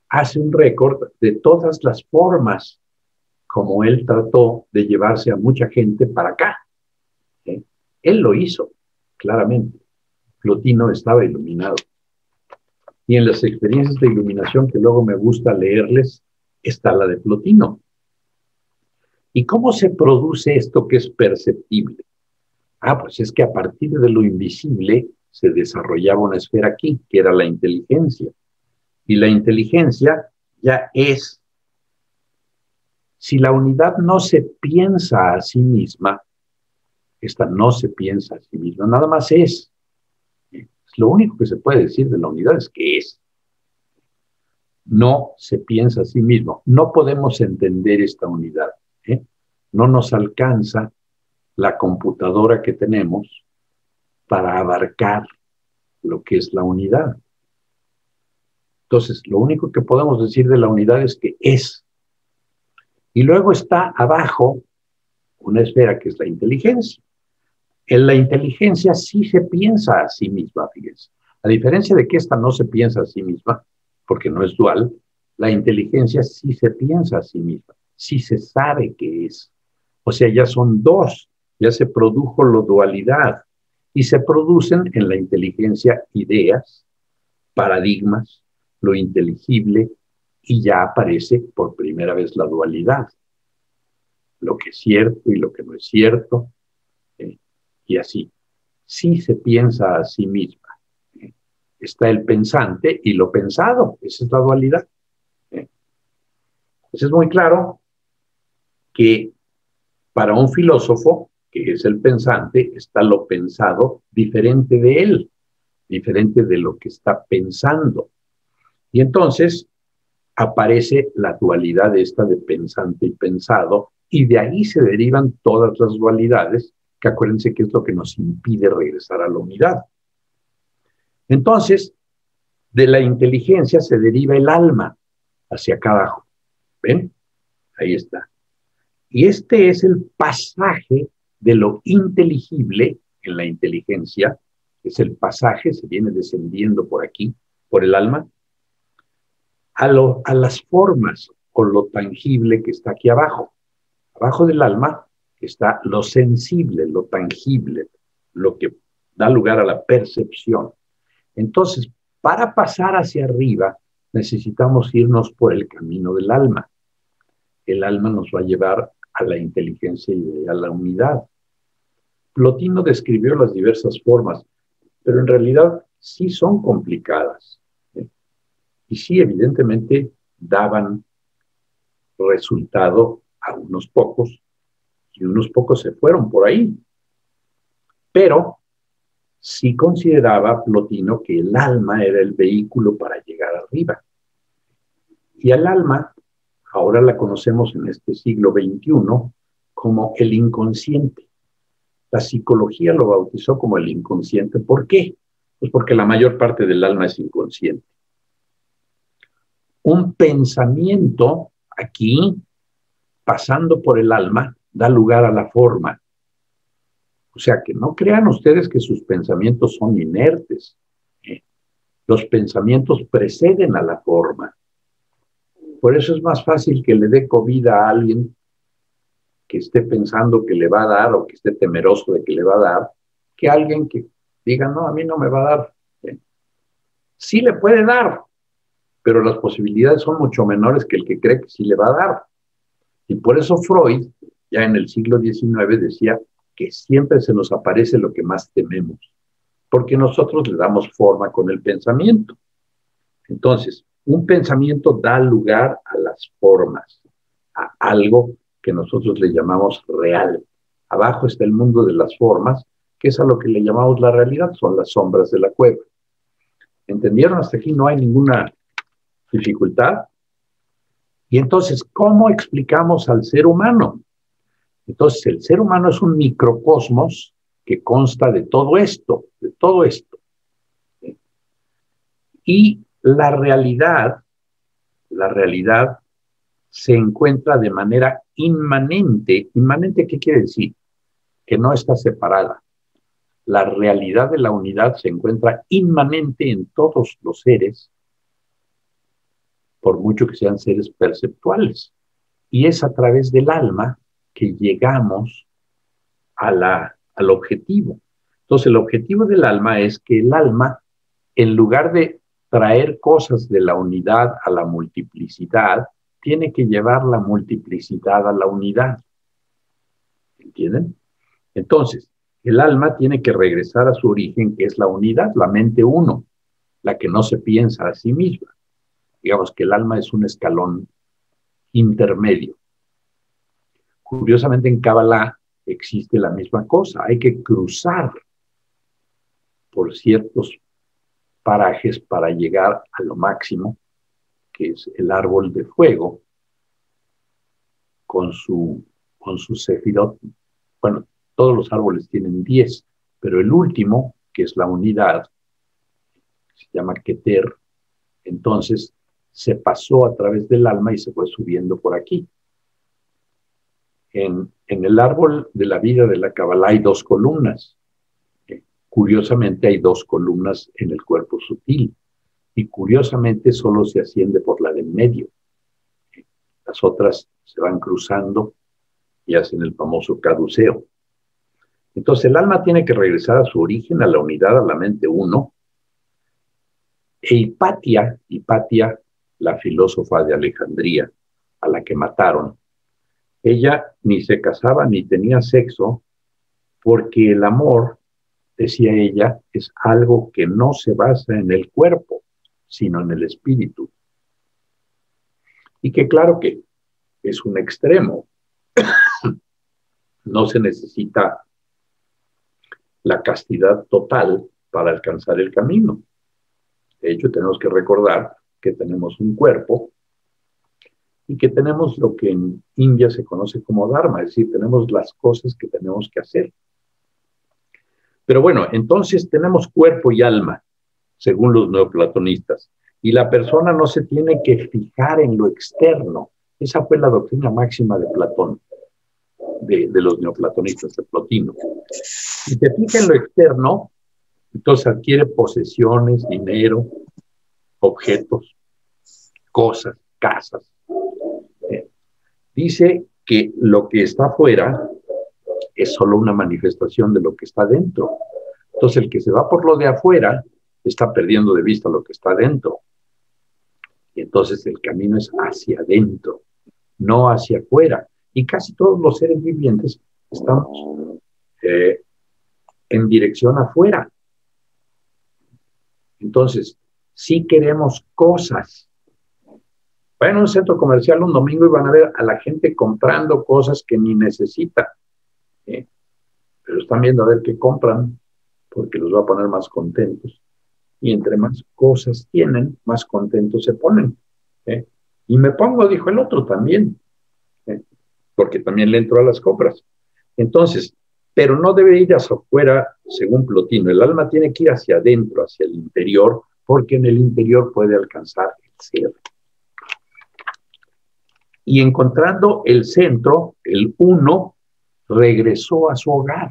hace un récord de todas las formas como él trató de llevarse a mucha gente para acá. ¿Sí? Él lo hizo, claramente. Plotino estaba iluminado. Y en las experiencias de iluminación que luego me gusta leerles, está la de Plotino. ¿Y cómo se produce esto que es perceptible? Pues es que a partir de lo invisible se desarrollaba una esfera aquí, que era la inteligencia. Y la inteligencia ya es, si la unidad no se piensa a sí misma, esta no se piensa a sí misma, nada más es. Lo único que se puede decir de la unidad es que es. No se piensa a sí mismo. No podemos entender esta unidad. No nos alcanza la computadora que tenemos para abarcar lo que es la unidad. Entonces, lo único que podemos decir de la unidad es que es. Y luego está abajo una esfera que es la inteligencia. En la inteligencia sí se piensa a sí misma, fíjense. A diferencia de que esta no se piensa a sí misma, porque no es dual, la inteligencia sí se piensa a sí misma, sí se sabe que es. O sea, ya son dos, ya se produjo la dualidad y se producen en la inteligencia ideas, paradigmas, lo inteligible, y ya aparece por primera vez la dualidad. Lo que es cierto y lo que no es cierto, y así. Sí se piensa a sí misma. Está el pensante y lo pensado, esa es la dualidad. Entonces es muy claro que para un filósofo, que es el pensante, está lo pensado diferente de él, diferente de lo que está pensando. Y entonces aparece la dualidad esta de pensante y pensado, y de ahí se derivan todas las dualidades, que acuérdense que es lo que nos impide regresar a la unidad. Entonces, de la inteligencia se deriva el alma hacia acá abajo. ¿Ven? Ahí está. Y este es el pasaje de lo inteligible en la inteligencia, es el pasaje, se viene descendiendo por aquí, por el alma, a las formas o lo tangible que está aquí abajo. Abajo del alma está lo sensible, lo tangible, lo que da lugar a la percepción. Entonces, para pasar hacia arriba, necesitamos irnos por el camino del alma. El alma nos va a llevar a la inteligencia y a la unidad. Plotino describió las diversas formas, pero en realidad sí son complicadas. Y sí, evidentemente, daban resultado a unos pocos, y unos pocos se fueron por ahí. Pero sí consideraba Plotino que el alma era el vehículo para llegar arriba. Y al alma, ahora la conocemos en este siglo XXI como el inconsciente. La psicología lo bautizó como el inconsciente. ¿Por qué? Pues porque la mayor parte del alma es inconsciente. Un pensamiento aquí, pasando por el alma, da lugar a la forma. O sea, que no crean ustedes que sus pensamientos son inertes. Los pensamientos preceden a la forma. Por eso es más fácil que le dé COVID a alguien que esté pensando que le va a dar o que esté temeroso de que le va a dar, que alguien que diga, no, a mí no me va a dar. Sí le puede dar, pero las posibilidades son mucho menores que el que cree que sí le va a dar. Y por eso Freud, ya en el siglo XIX, decía que siempre se nos aparece lo que más tememos, porque nosotros le damos forma con el pensamiento. Entonces, un pensamiento da lugar a las formas, a algo que nosotros le llamamos real. Abajo está el mundo de las formas, que es a lo que le llamamos la realidad, son las sombras de la cueva. ¿Entendieron? Hasta aquí no hay ninguna dificultad. Y entonces, ¿cómo explicamos al ser humano? Entonces, el ser humano es un microcosmos que consta de todo esto, de todo esto. Y la realidad se encuentra de manera inmanente. ¿Inmanente qué quiere decir? Que no está separada. La realidad de la unidad se encuentra inmanente en todos los seres por mucho que sean seres perceptuales. Y es a través del alma que llegamos al objetivo. Entonces, el objetivo del alma es que el alma, en lugar de traer cosas de la unidad a la multiplicidad, tiene que llevar la multiplicidad a la unidad. ¿Entienden? Entonces, el alma tiene que regresar a su origen, que es la unidad, la mente uno, la que no se piensa a sí misma. Digamos que el alma es un escalón intermedio. Curiosamente, en Kabbalah existe la misma cosa. Hay que cruzar por ciertos parajes para llegar a lo máximo, que es el árbol de fuego, con su sefirot. Bueno, todos los árboles tienen 10, pero el último, que es la unidad, se llama Keter, entonces se pasó a través del alma y se fue subiendo por aquí. En el árbol de la vida de la Kabbalah hay 2 columnas. Curiosamente hay 2 columnas en el cuerpo sutil. Y curiosamente solo se asciende por la del medio. Las otras se van cruzando y hacen el famoso caduceo. Entonces el alma tiene que regresar a su origen, a la unidad, a la mente uno. E Hipatia, la filósofa de Alejandría, a la que mataron, ella ni se casaba ni tenía sexo, porque el amor, decía ella, es algo que no se basa en el cuerpo, sino en el espíritu. Y que claro que es un extremo. No se necesita la castidad total para alcanzar el camino. De hecho, tenemos que recordar que tenemos un cuerpo y que tenemos lo que en India se conoce como dharma, es decir, tenemos las cosas que tenemos que hacer. Pero bueno, entonces tenemos cuerpo y alma, según los neoplatonistas, y la persona no se tiene que fijar en lo externo. Esa fue la doctrina máxima de Platón, de los neoplatonistas, de Plotino. Si se fija en lo externo, entonces adquiere posesiones, dinero, objetos, cosas, casas. Dice que lo que está afuera es solo una manifestación de lo que está dentro. Entonces el que se va por lo de afuera está perdiendo de vista lo que está dentro. Y entonces el camino es hacia adentro, no hacia afuera. Y casi todos los seres vivientes estamos en dirección afuera. Entonces, si queremos cosas. Vayan a un centro comercial un domingo y van a ver a la gente comprando cosas que ni necesita. Pero están viendo a ver qué compran, porque los va a poner más contentos. Y entre más cosas tienen, más contentos se ponen. Y me pongo, dijo el otro también, porque también le entró a las compras. Entonces, pero no debe ir hacia afuera, según Plotino. El alma tiene que ir hacia adentro, hacia el interior, porque en el interior puede alcanzar el ser. Y encontrando el centro, el uno, regresó a su hogar.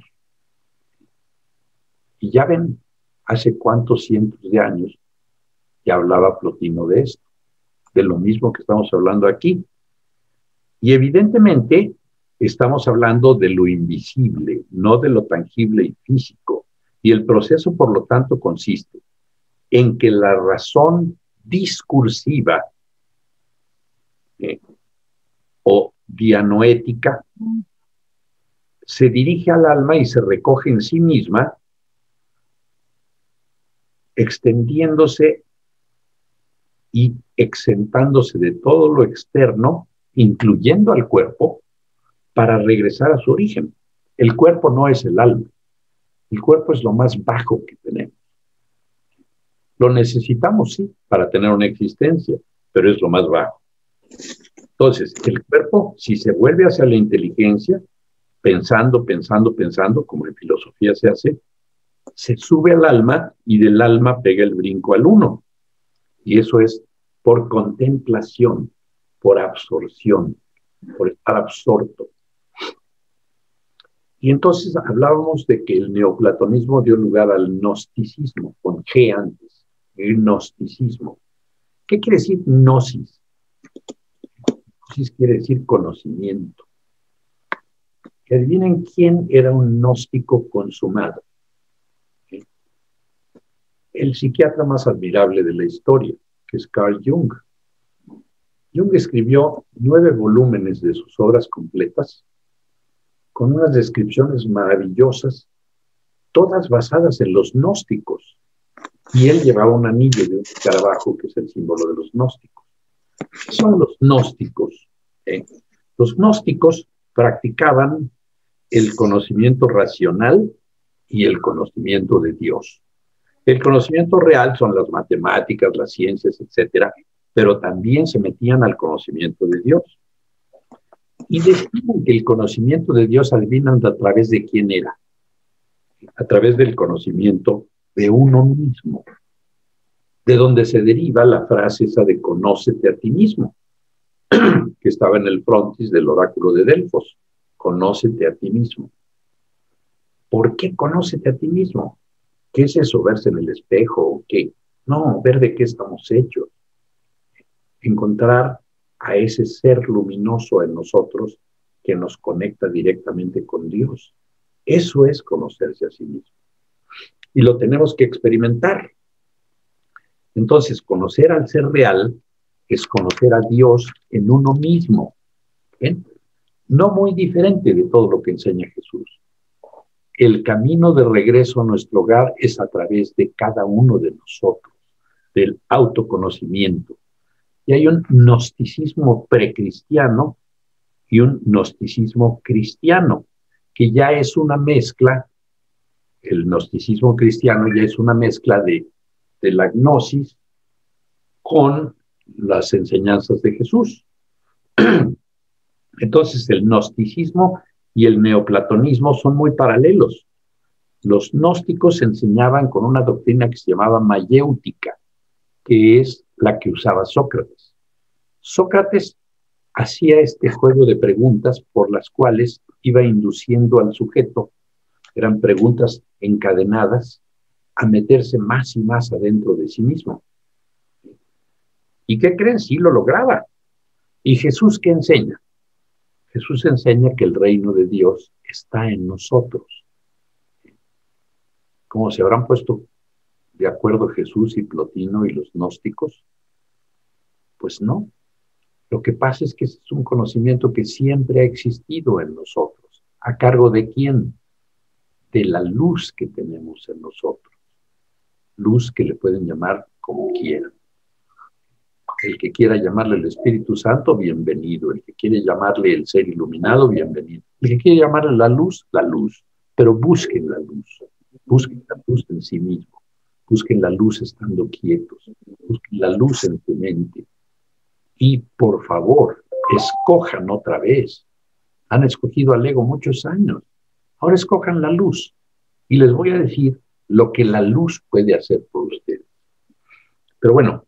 Y ya ven, hace cuántos cientos de años ya hablaba Plotino de esto, de lo mismo que estamos hablando aquí. Y evidentemente estamos hablando de lo invisible, no de lo tangible y físico. Y el proceso, por lo tanto, consiste en que la razón discursiva o dianoética se dirige al alma y se recoge en sí misma, extendiéndose y exentándose de todo lo externo, incluyendo al cuerpo, para regresar a su origen. El cuerpo no es el alma. El cuerpo es lo más bajo que tenemos. Lo necesitamos, sí, para tener una existencia, pero es lo más bajo. Entonces, el cuerpo, si se vuelve hacia la inteligencia, pensando, como en filosofía se hace, se sube al alma y del alma pega el brinco al uno. Y eso es por contemplación, por absorción, por estar absorto. Y entonces hablábamos de que el neoplatonismo dio lugar al gnosticismo, con G antes, el gnosticismo. ¿Qué quiere decir gnosis? Gnosis quiere decir conocimiento. Que adivinen quién era un gnóstico consumado. El psiquiatra más admirable de la historia, que es Carl Jung. Jung escribió 9 volúmenes de sus obras completas con unas descripciones maravillosas, todas basadas en los gnósticos. Y él llevaba un anillo de un escarabajo, que es el símbolo de los gnósticos. ¿Qué son los gnósticos? Los gnósticos practicaban el conocimiento racional y el conocimiento de Dios. El conocimiento real son las matemáticas, las ciencias, etcétera, pero también se metían al conocimiento de Dios. Y decían que el conocimiento de Dios, adivinan a través de quién era. A través del conocimiento de uno mismo. De donde se deriva la frase esa de conócete a ti mismo, que estaba en el frontis del oráculo de Delfos. Conócete a ti mismo. ¿Por qué conócete a ti mismo? ¿Qué es eso? ¿Verse en el espejo o qué? No, ver de qué estamos hechos. Encontrar a ese ser luminoso en nosotros que nos conecta directamente con Dios. Eso es conocerse a sí mismo. Y lo tenemos que experimentar. Entonces, conocer al ser real es conocer a Dios en uno mismo. ¿Bien? No muy diferente de todo lo que enseña Jesús. El camino de regreso a nuestro hogar es a través de cada uno de nosotros, del autoconocimiento. Y hay un gnosticismo precristiano y un gnosticismo cristiano, que ya es una mezcla. El gnosticismo cristiano ya es una mezcla de la gnosis con las enseñanzas de Jesús. Entonces, el gnosticismo y el neoplatonismo son muy paralelos. Los gnósticos enseñaban con una doctrina que se llamaba mayéutica, que es la que usaba Sócrates. Sócrates hacía este juego de preguntas por las cuales iba induciendo al sujeto, eran preguntas encadenadas, a meterse más y más adentro de sí mismo. ¿Y qué creen? Sí lo lograba. ¿Y Jesús qué enseña? Jesús enseña que el reino de Dios está en nosotros. ¿Cómo se habrán puesto de acuerdo Jesús y Plotino y los gnósticos? Pues no. Lo que pasa es que es un conocimiento que siempre ha existido en nosotros. ¿A cargo de quién? De la luz que tenemos en nosotros. Luz que le pueden llamar como quieran. El que quiera llamarle el Espíritu Santo, bienvenido. El que quiere llamarle el ser iluminado, bienvenido. El que quiere llamarle la luz. Pero busquen la luz. Busquen la luz en sí mismo. Busquen la luz estando quietos. Busquen la luz en tu mente. Y, por favor, escojan otra vez. Han escogido al ego muchos años. Ahora escojan la luz. Y les voy a decir lo que la luz puede hacer por ustedes. Pero bueno,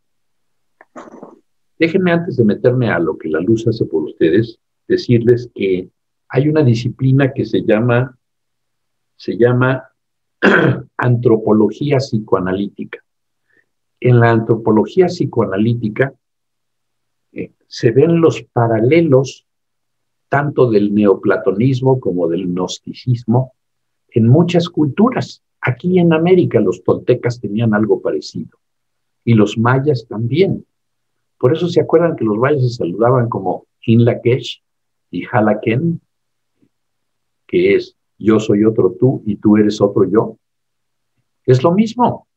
déjenme antes de meterme a lo que la luz hace por ustedes, decirles que hay una disciplina que se llama antropología psicoanalítica. En la antropología psicoanalítica se ven los paralelos tanto del neoplatonismo como del gnosticismo en muchas culturas. Aquí en América los toltecas tenían algo parecido y los mayas también. Por eso se acuerdan que los mayas se saludaban como Hinlakesh y Halaken, que es yo soy otro tú y tú eres otro yo. Es lo mismo.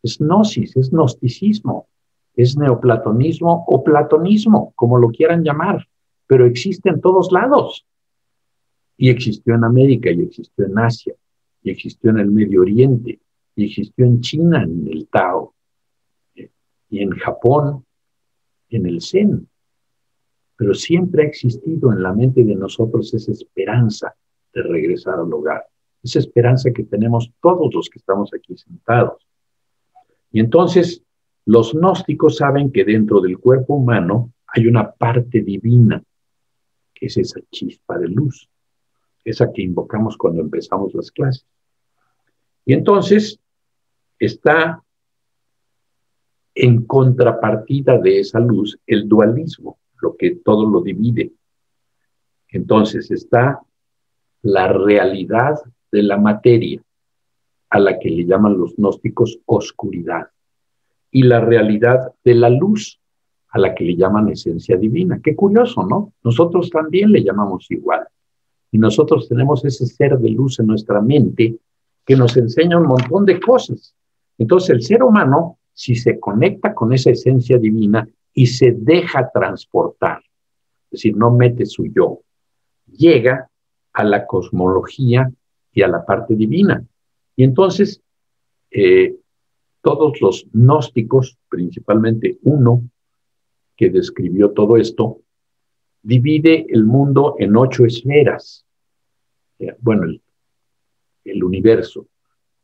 Es gnosis, es gnosticismo, es neoplatonismo o platonismo, como lo quieran llamar, pero existe en todos lados. Y existió en América, y existió en Asia, y existió en el Medio Oriente, y existió en China, en el Tao, y en Japón, en el Zen. Pero siempre ha existido en la mente de nosotros esa esperanza de regresar al hogar, esa esperanza que tenemos todos los que estamos aquí sentados. Y entonces, los gnósticos saben que dentro del cuerpo humano hay una parte divina, que es esa chispa de luz, esa que invocamos cuando empezamos las clases. Y entonces, está en contrapartida de esa luz el dualismo. lo que todo lo divide. Entonces está la realidad de la materia, a la que le llaman los gnósticos oscuridad, y la realidad de la luz, a la que le llaman esencia divina. Qué curioso, ¿no? Nosotros también le llamamos igual. Y nosotros tenemos ese ser de luz en nuestra mente que nos enseña un montón de cosas. Entonces el ser humano, si se conecta con esa esencia divina y se deja transportar, es decir, no mete su yo, llega a la cosmología y a la parte divina. Y entonces todos los gnósticos, principalmente uno que describió todo esto, divide el mundo en 8 esferas. Bueno, el universo.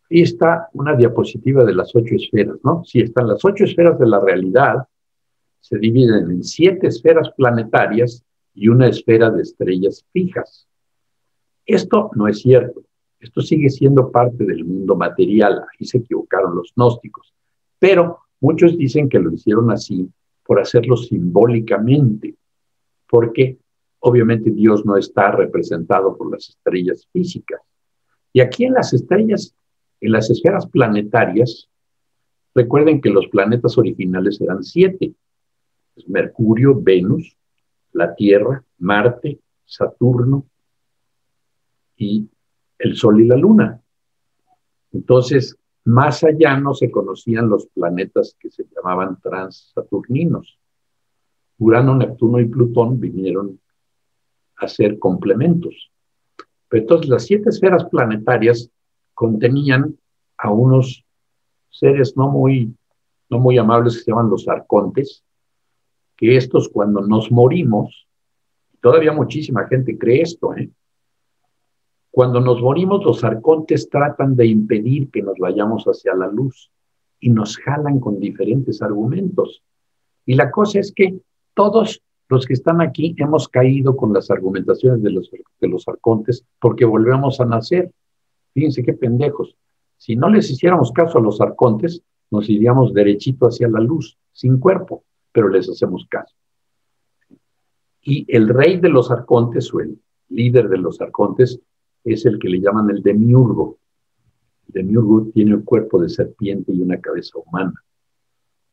Y está una diapositiva de las 8 esferas, ¿no? Si están las 8 esferas de la realidad, se dividen en 7 esferas planetarias y una esfera de estrellas fijas. Esto no es cierto. Esto sigue siendo parte del mundo material. Ahí se equivocaron los gnósticos. Pero muchos dicen que lo hicieron así por hacerlo simbólicamente, porque obviamente Dios no está representado por las estrellas físicas. Y aquí en las estrellas, en las esferas planetarias, recuerden que los planetas originales eran 7. Mercurio, Venus, la Tierra, Marte, Saturno y el Sol y la Luna. Entonces, más allá no se conocían los planetas que se llamaban transsaturninos. Urano, Neptuno y Plutón vinieron a ser complementos. Pero entonces las 7 esferas planetarias contenían a unos seres no muy amables que se llaman los arcontes, que estos cuando nos morimos, todavía muchísima gente cree esto, cuando nos morimos los arcontes tratan de impedir que nos vayamos hacia la luz y nos jalan con diferentes argumentos. Y la cosa es que todos los que están aquí hemos caído con las argumentaciones de los arcontes porque volvemos a nacer. Fíjense qué pendejos. Si no les hiciéramos caso a los arcontes, nos iríamos derechito hacia la luz, sin cuerpo, pero les hacemos caso. Y el rey de los arcontes, o el líder de los arcontes, es el que le llaman el demiurgo. El demiurgo tiene un cuerpo de serpiente y una cabeza humana.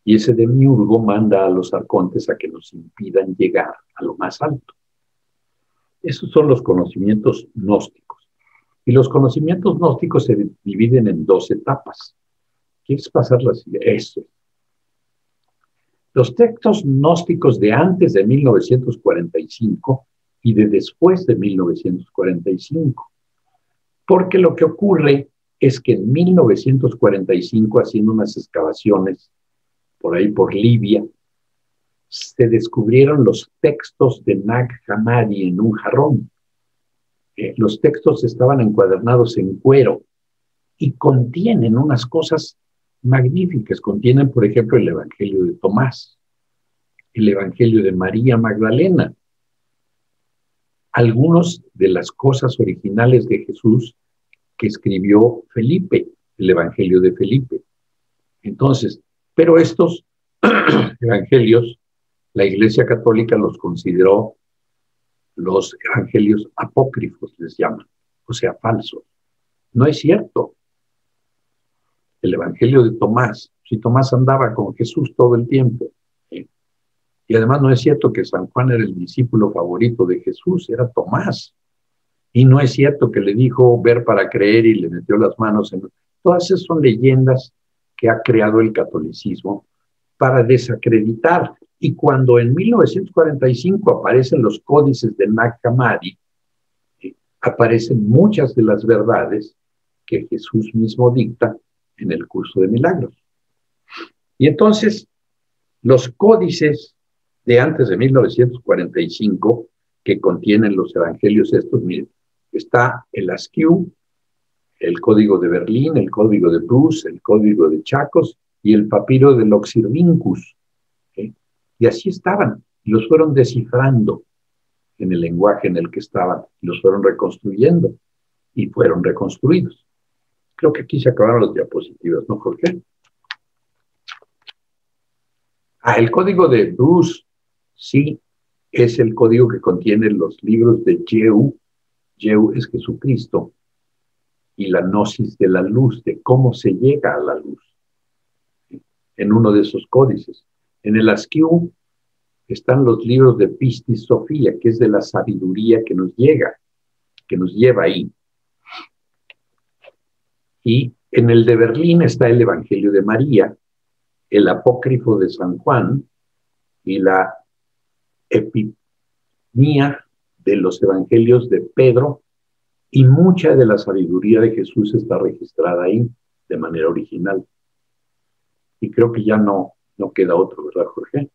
Y ese demiurgo manda a los arcontes a que nos impidan llegar a lo más alto. Esos son los conocimientos gnósticos. Y los conocimientos gnósticos se dividen en 2 etapas. ¿Quieres pasarlas? Eso. Los textos gnósticos de antes de 1945 y de después de 1945. Porque lo que ocurre es que en 1945, haciendo unas excavaciones por ahí por Libia, se descubrieron los textos de Nag Hammadi en un jarrón. Los textos estaban encuadernados en cuero y contienen unas cosas magníficas. Contienen, por ejemplo, el Evangelio de Tomás, el Evangelio de María Magdalena, algunas de las cosas originales de Jesús que escribió Felipe, el Evangelio de Felipe. Entonces, pero estos evangelios, la Iglesia Católica los consideró los evangelios apócrifos, les llaman, o sea, falsos. No es cierto. El Evangelio de Tomás, si Tomás andaba con Jesús todo el tiempo, y además no es cierto que San Juan era el discípulo favorito de Jesús, era Tomás. Y no es cierto que le dijo ver para creer y le metió las manos en... Todas esas son leyendas que ha creado el catolicismo para desacreditar. Y cuando en 1945 aparecen los códices de Nag Hammadi, aparecen muchas de las verdades que Jesús mismo dicta en el curso de milagros. Y entonces, los códices de antes de 1945, que contienen los evangelios estos, miren, está el Askew, el Código de Berlín, el Código de Bruce, el Código de Chacos y el Papiro de Loxirhynchus. Y así estaban, y los fueron descifrando en el lenguaje en el que estaban, y los fueron reconstruyendo, y fueron reconstruidos. Creo que aquí se acabaron las diapositivas, ¿no, Jorge? El Código de Bruce, sí, es el código que contiene los libros de Jeu. Jeu es Jesucristo, y la gnosis de la luz, de cómo se llega a la luz, en uno de esos códices. En el Askew están los libros de Pistis Sofía, que es de la sabiduría que nos llega, que nos lleva ahí. Y en el de Berlín está el Evangelio de María, el Apócrifo de San Juan y la Epifanía de los Evangelios de Pedro, y mucha de la sabiduría de Jesús está registrada ahí de manera original. Y creo que ya no queda otro, ¿verdad, Jorge?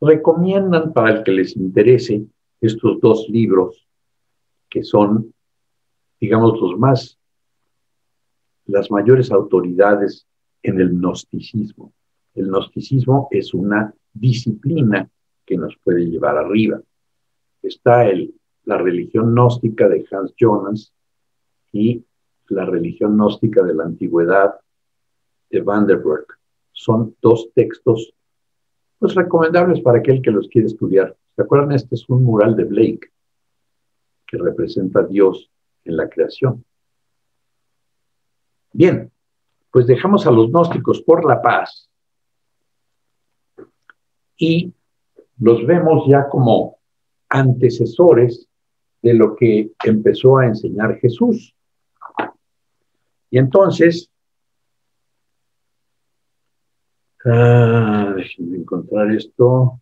Recomiendan, para el que les interese, estos dos libros que son, digamos, las mayores autoridades en el gnosticismo. El gnosticismo es una disciplina que nos puede llevar arriba. Está la religión gnóstica de Hans Jonas y la religión gnóstica de la antigüedad de Vanderburg. Son dos textos pues recomendables para aquel que los quiere estudiar. ¿Se acuerdan? Este es un mural de Blake que representa a Dios en la creación. Bien, pues dejamos a los gnósticos por la paz y los vemos ya como antecesores de lo que empezó a enseñar Jesús. Y entonces, déjenme encontrar esto.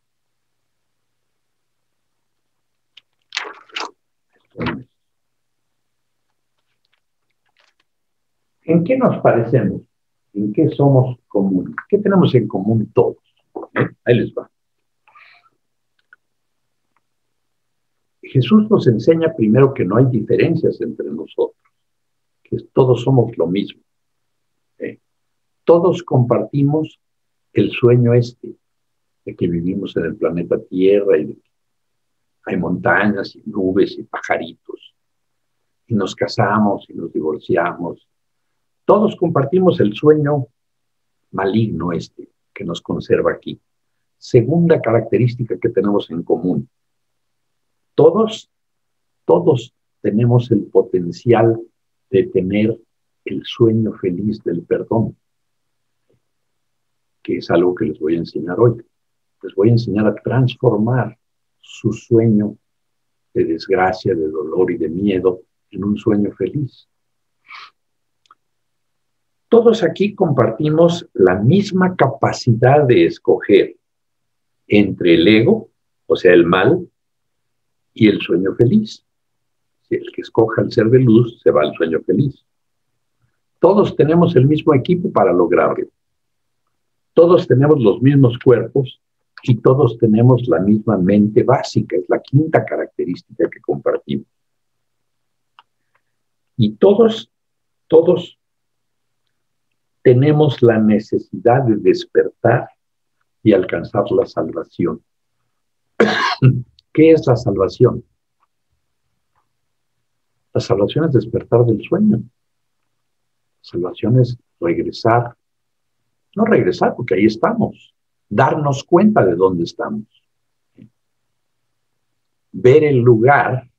¿En qué nos parecemos? ¿En qué somos comunes? ¿Qué tenemos en común todos? Ahí les va. Jesús nos enseña primero que no hay diferencias entre nosotros, que todos somos lo mismo. Todos compartimos el sueño de que vivimos en el planeta Tierra y de que hay montañas y nubes y pajaritos, y nos casamos y nos divorciamos. Todos compartimos el sueño maligno que nos conserva aquí. Segunda característica que tenemos en común. Todos tenemos el potencial de tener el sueño feliz del perdón, que es algo que les voy a enseñar hoy. Les voy a enseñar a transformar su sueño de desgracia, de dolor y de miedo en un sueño feliz. Todos aquí compartimos la misma capacidad de escoger entre el ego, o sea, el mal, y el sueño feliz. Si el que escoja el ser de luz se va al sueño feliz. Todos tenemos el mismo equipo para lograrlo. Todos tenemos los mismos cuerpos y todos tenemos la misma mente básica. Es la quinta característica que compartimos. Y todos tenemos la necesidad de despertar y alcanzar la salvación. ¿Qué es la salvación? La salvación es despertar del sueño. La salvación es regresar. No regresar, porque ahí estamos. Darnos cuenta de dónde estamos. Ver el lugar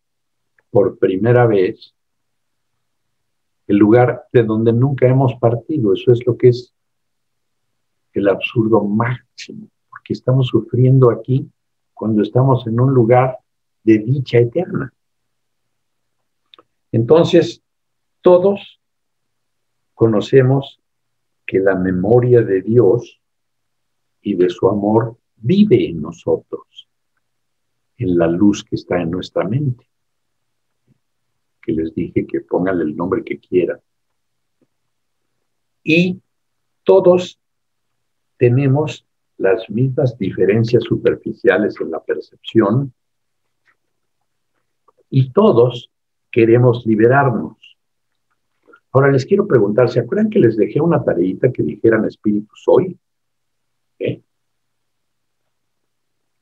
por primera vez, el lugar de donde nunca hemos partido. Eso es lo que es el absurdo máximo, porque estamos sufriendo aquí cuando estamos en un lugar de dicha eterna. Entonces, todos conocemos que la memoria de Dios y de su amor vive en nosotros, en la luz que está en nuestra mente, que les dije que pónganle el nombre que quieran. Y todos tenemos las mismas diferencias superficiales en la percepción y todos queremos liberarnos. Ahora les quiero preguntar, ¿se acuerdan que les dejé una tareita que dijeran espíritu soy?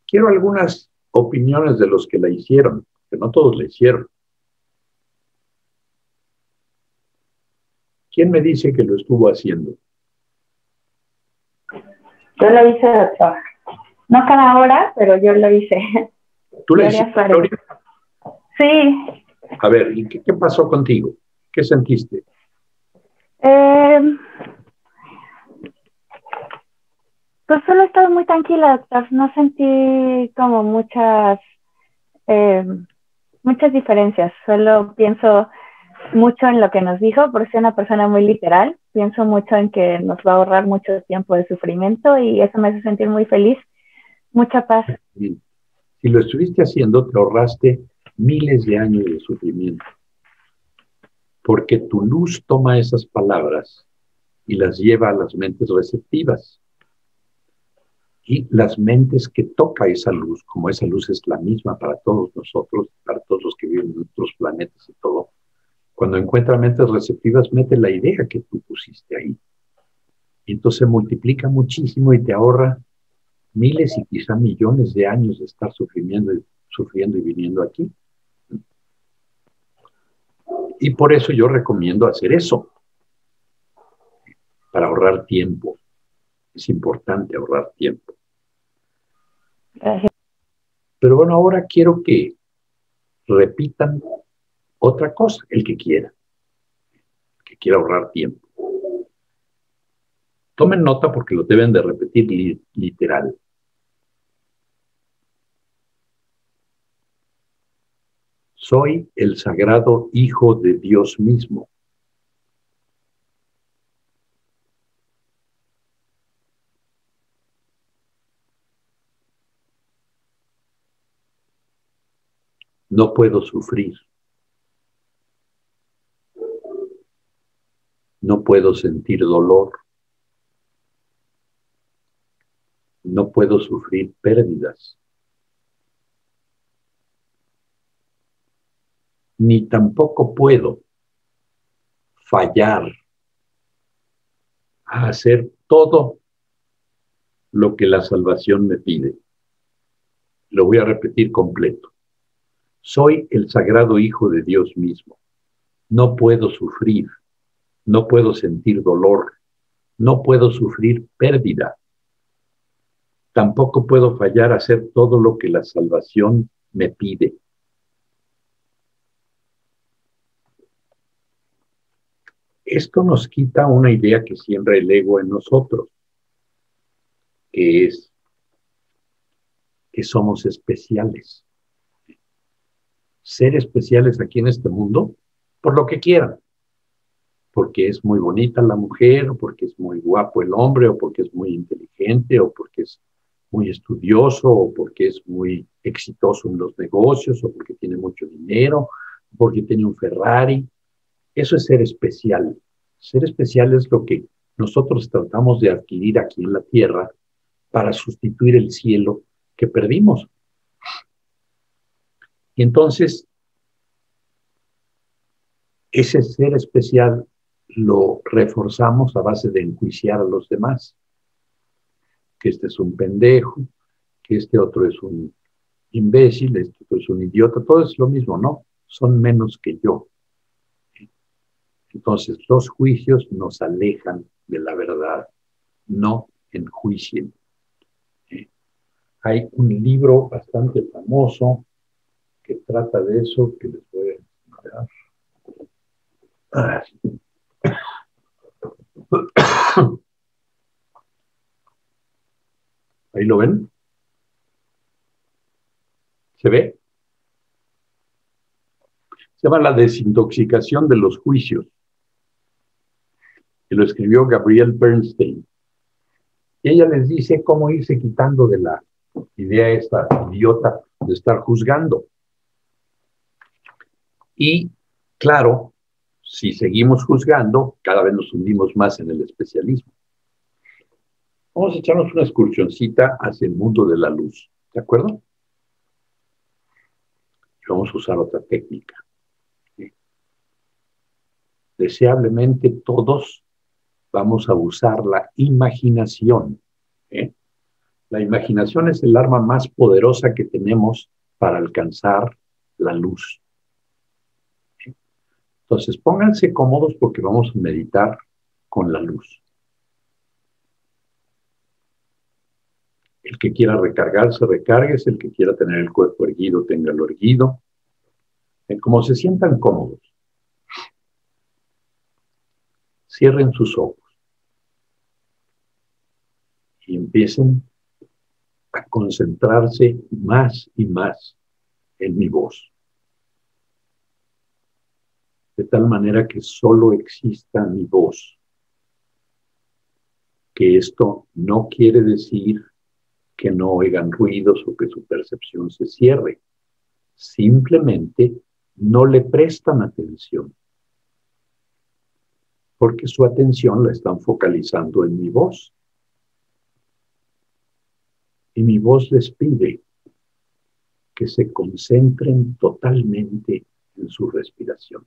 Quiero algunas opiniones de los que la hicieron, que no todos la hicieron. ¿Quién me dice que lo estuvo haciendo? Yo la hice, doctor. No cada hora, pero yo lo hice. ¿Tú la hiciste, Gloria? Sí. A ver, ¿y qué pasó contigo? ¿Qué sentiste? Pues solo estaba muy tranquila, doctor. No sentí como muchas diferencias. Solo pienso mucho en lo que nos dijo, porque soy una persona muy literal. Pienso mucho en que nos va a ahorrar mucho tiempo de sufrimiento y eso me hace sentir muy feliz. Mucha paz. Si lo estuviste haciendo, te ahorraste miles de años de sufrimiento. Porque tu luz toma esas palabras y las lleva a las mentes receptivas. Y las mentes que toca esa luz, como esa luz es la misma para todos nosotros, para todos los que viven en otros planetas y todo, cuando encuentra mentes receptivas, mete la idea que tú pusiste ahí. Y entonces se multiplica muchísimo y te ahorra miles y quizá millones de años de estar sufriendo y viniendo aquí. Y por eso yo recomiendo hacer eso, para ahorrar tiempo. Es importante ahorrar tiempo. Gracias. Pero bueno, ahora quiero que repitan otra cosa, el que quiera ahorrar tiempo. Tomen nota porque lo deben de repetir literal. Soy el sagrado Hijo de Dios mismo. No puedo sufrir. No puedo sentir dolor. No puedo sufrir pérdidas. Ni tampoco puedo fallar a hacer todo lo que la salvación me pide. Lo voy a repetir completo. Soy el sagrado Hijo de Dios mismo. No puedo sufrir. No puedo sentir dolor. No puedo sufrir pérdida. Tampoco puedo fallar a hacer todo lo que la salvación me pide. Esto nos quita una idea que siembra el ego en nosotros, que es que somos especiales. Ser especiales aquí en este mundo, por lo que quieran. Porque es muy bonita la mujer, o porque es muy guapo el hombre, o porque es muy inteligente, o porque es muy estudioso, o porque es muy exitoso en los negocios, o porque tiene mucho dinero, o porque tiene un Ferrari. Eso es ser especial. Ser especial es lo que nosotros tratamos de adquirir aquí en la tierra para sustituir el cielo que perdimos. Y entonces, ese ser especial lo reforzamos a base de enjuiciar a los demás. Que este es un pendejo, que este otro es un imbécil, este otro es un idiota, todo es lo mismo, ¿no? Son menos que yo. Entonces, los juicios nos alejan de la verdad, no enjuicien. Hay un libro bastante famoso que trata de eso, que les voy a enseñar. ¿Ahí lo ven? ¿Se ve? Se llama La desintoxicación de los juicios. Y lo escribió Gabrielle Bernstein. Y ella les dice cómo irse quitando de la idea esta idiota de estar juzgando. Y claro, si seguimos juzgando, cada vez nos hundimos más en el especialismo. Vamos a echarnos una excursioncita hacia el mundo de la luz, ¿de acuerdo? Y vamos a usar otra técnica. ¿Sí? Deseablemente todos vamos a usar la imaginación. ¿Eh? La imaginación es el arma más poderosa que tenemos para alcanzar la luz. ¿Sí? Entonces, pónganse cómodos porque vamos a meditar con la luz. El que quiera recargarse, recárguese. El que quiera tener el cuerpo erguido, téngalo erguido. Como se sientan cómodos. Cierren sus ojos. Y empiecen a concentrarse más y más en mi voz. De tal manera que solo exista mi voz. Que esto no quiere decir que no oigan ruidos o que su percepción se cierre. Simplemente no le prestan atención. Porque su atención la están focalizando en mi voz. Y mi voz les pide que se concentren totalmente en su respiración.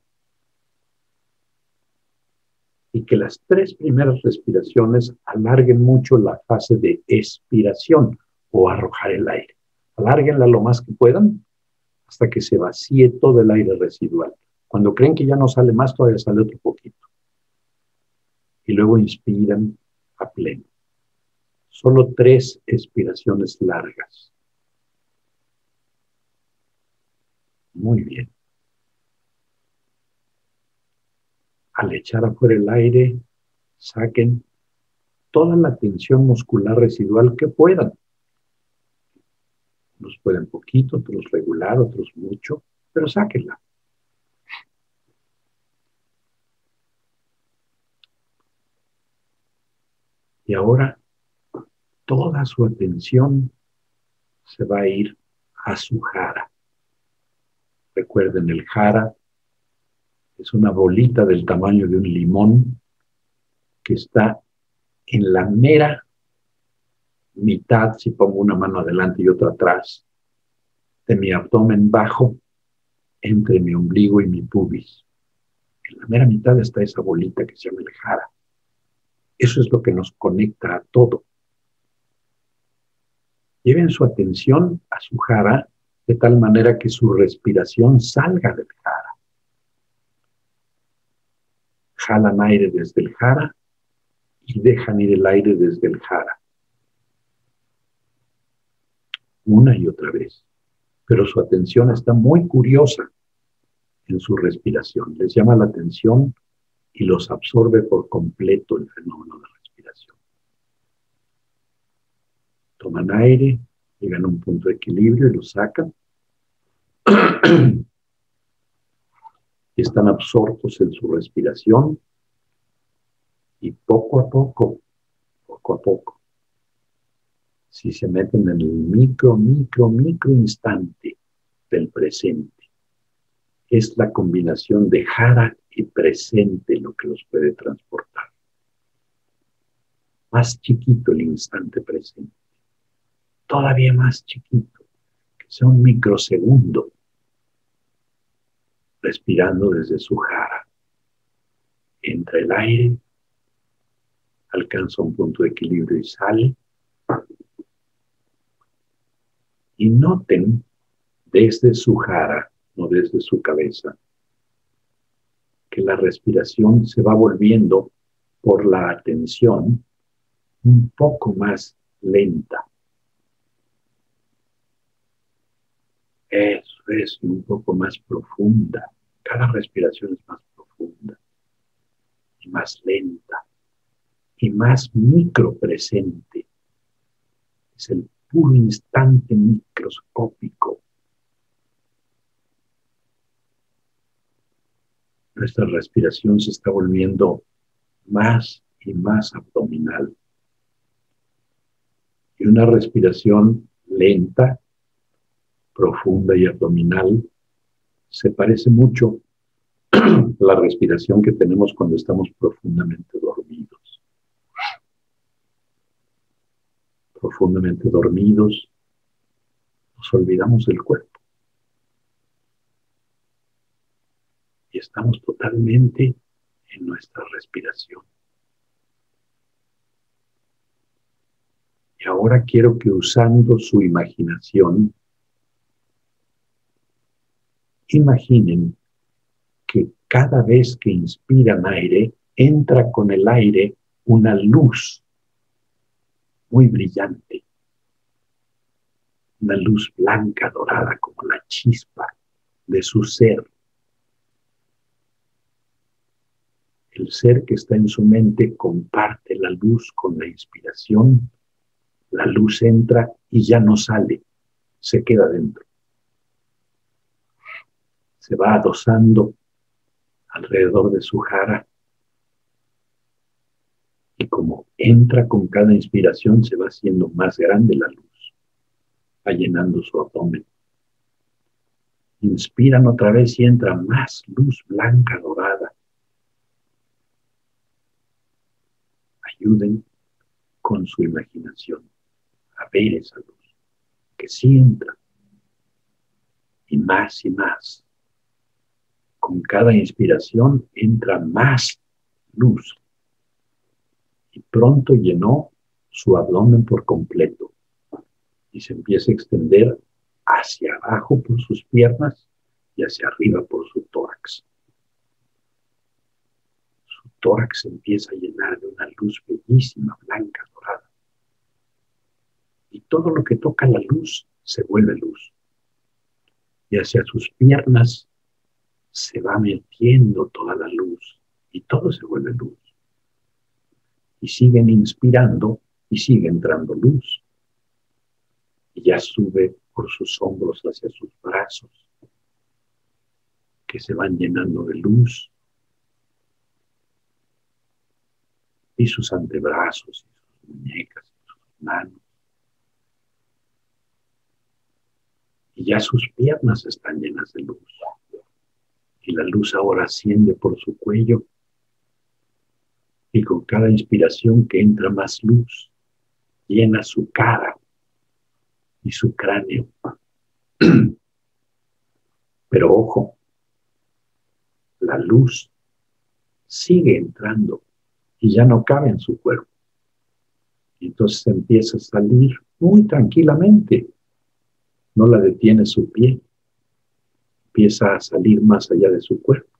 Y que las 3 primeras respiraciones alarguen mucho la fase de expiración o arrojar el aire. Alárguenla lo más que puedan hasta que se vacíe todo el aire residual. Cuando creen que ya no sale más, todavía sale otro poquito. Y luego inspiran a pleno. Solo 3 expiraciones largas. Muy bien. Al echar afuera el aire, saquen toda la tensión muscular residual que puedan. Unos pueden poquito, otros regular, otros mucho, pero sáquenla. Y ahora toda su atención se va a ir a su jara. Recuerden, el jara es una bolita del tamaño de un limón que está en la mera mitad, si pongo una mano adelante y otra atrás, de mi abdomen bajo, entre mi ombligo y mi pubis. En la mera mitad está esa bolita que se llama el jara. Eso es lo que nos conecta a todo. Lleven su atención a su jara de tal manera que su respiración salga del jara. Jalan aire desde el jara y dejan ir el aire desde el jara. Una y otra vez. Pero su atención está muy curiosa en su respiración. Les llama la atención y los absorbe por completo el fenómeno de respiración. Toman aire, llegan a un punto de equilibrio y lo sacan. Y están absortos en su respiración. Y poco a poco, si se meten en el micro instante del presente, es la combinación de jara y presente lo que los puede transportar. Más chiquito el instante presente, todavía más chiquito, que sea un microsegundo, respirando desde su jara. Entra el aire, alcanza un punto de equilibrio y sale. Y noten desde su jara, no desde su cabeza, que la respiración se va volviendo por la atención un poco más lenta. Eso es, un poco más profunda. Cada respiración es más profunda y más lenta y más micropresente. Es el puro instante microscópico. Nuestra respiración se está volviendo más y más abdominal. Y una respiración lenta, profunda y abdominal se parece mucho a la respiración que tenemos cuando estamos profundamente dormidos. Profundamente dormidos, nos olvidamos del cuerpo. Y estamos totalmente en nuestra respiración. Y ahora quiero que usando su imaginación, imaginen que cada vez que inspiran aire, entra con el aire una luz muy brillante una luz blanca dorada como la chispa de su ser. El ser que está en su mente comparte la luz con la inspiración. La luz entra y ya no sale, se queda dentro. Se va adosando alrededor de su jara y como entra con cada inspiración se va haciendo más grande la luz, va llenando su abdomen. Inspiran otra vez y entra más luz blanca dorada. Ayuden con su imaginación a ver esa luz, que sí entra, y más y más. Con cada inspiración entra más luz, y pronto llenó su abdomen por completo, y se empieza a extender hacia abajo por sus piernas y hacia arriba por su tórax. Su tórax se empieza a llenar de una luz bellísima, blanca, dorada. Y todo lo que toca la luz se vuelve luz. Y hacia sus piernas se va metiendo toda la luz y todo se vuelve luz. Y siguen inspirando y sigue entrando luz. Y ya sube por sus hombros hacia sus brazos, que se van llenando de luz. Y sus antebrazos, y sus muñecas, y sus manos. Y ya sus piernas están llenas de luz. Y la luz ahora asciende por su cuello. Y con cada inspiración que entra más luz, llena su cara y su cráneo. Pero ojo, la luz sigue entrando y ya no cabe en su cuerpo. Y entonces empieza a salir muy tranquilamente. No la detiene su pie. Empieza a salir más allá de su cuerpo.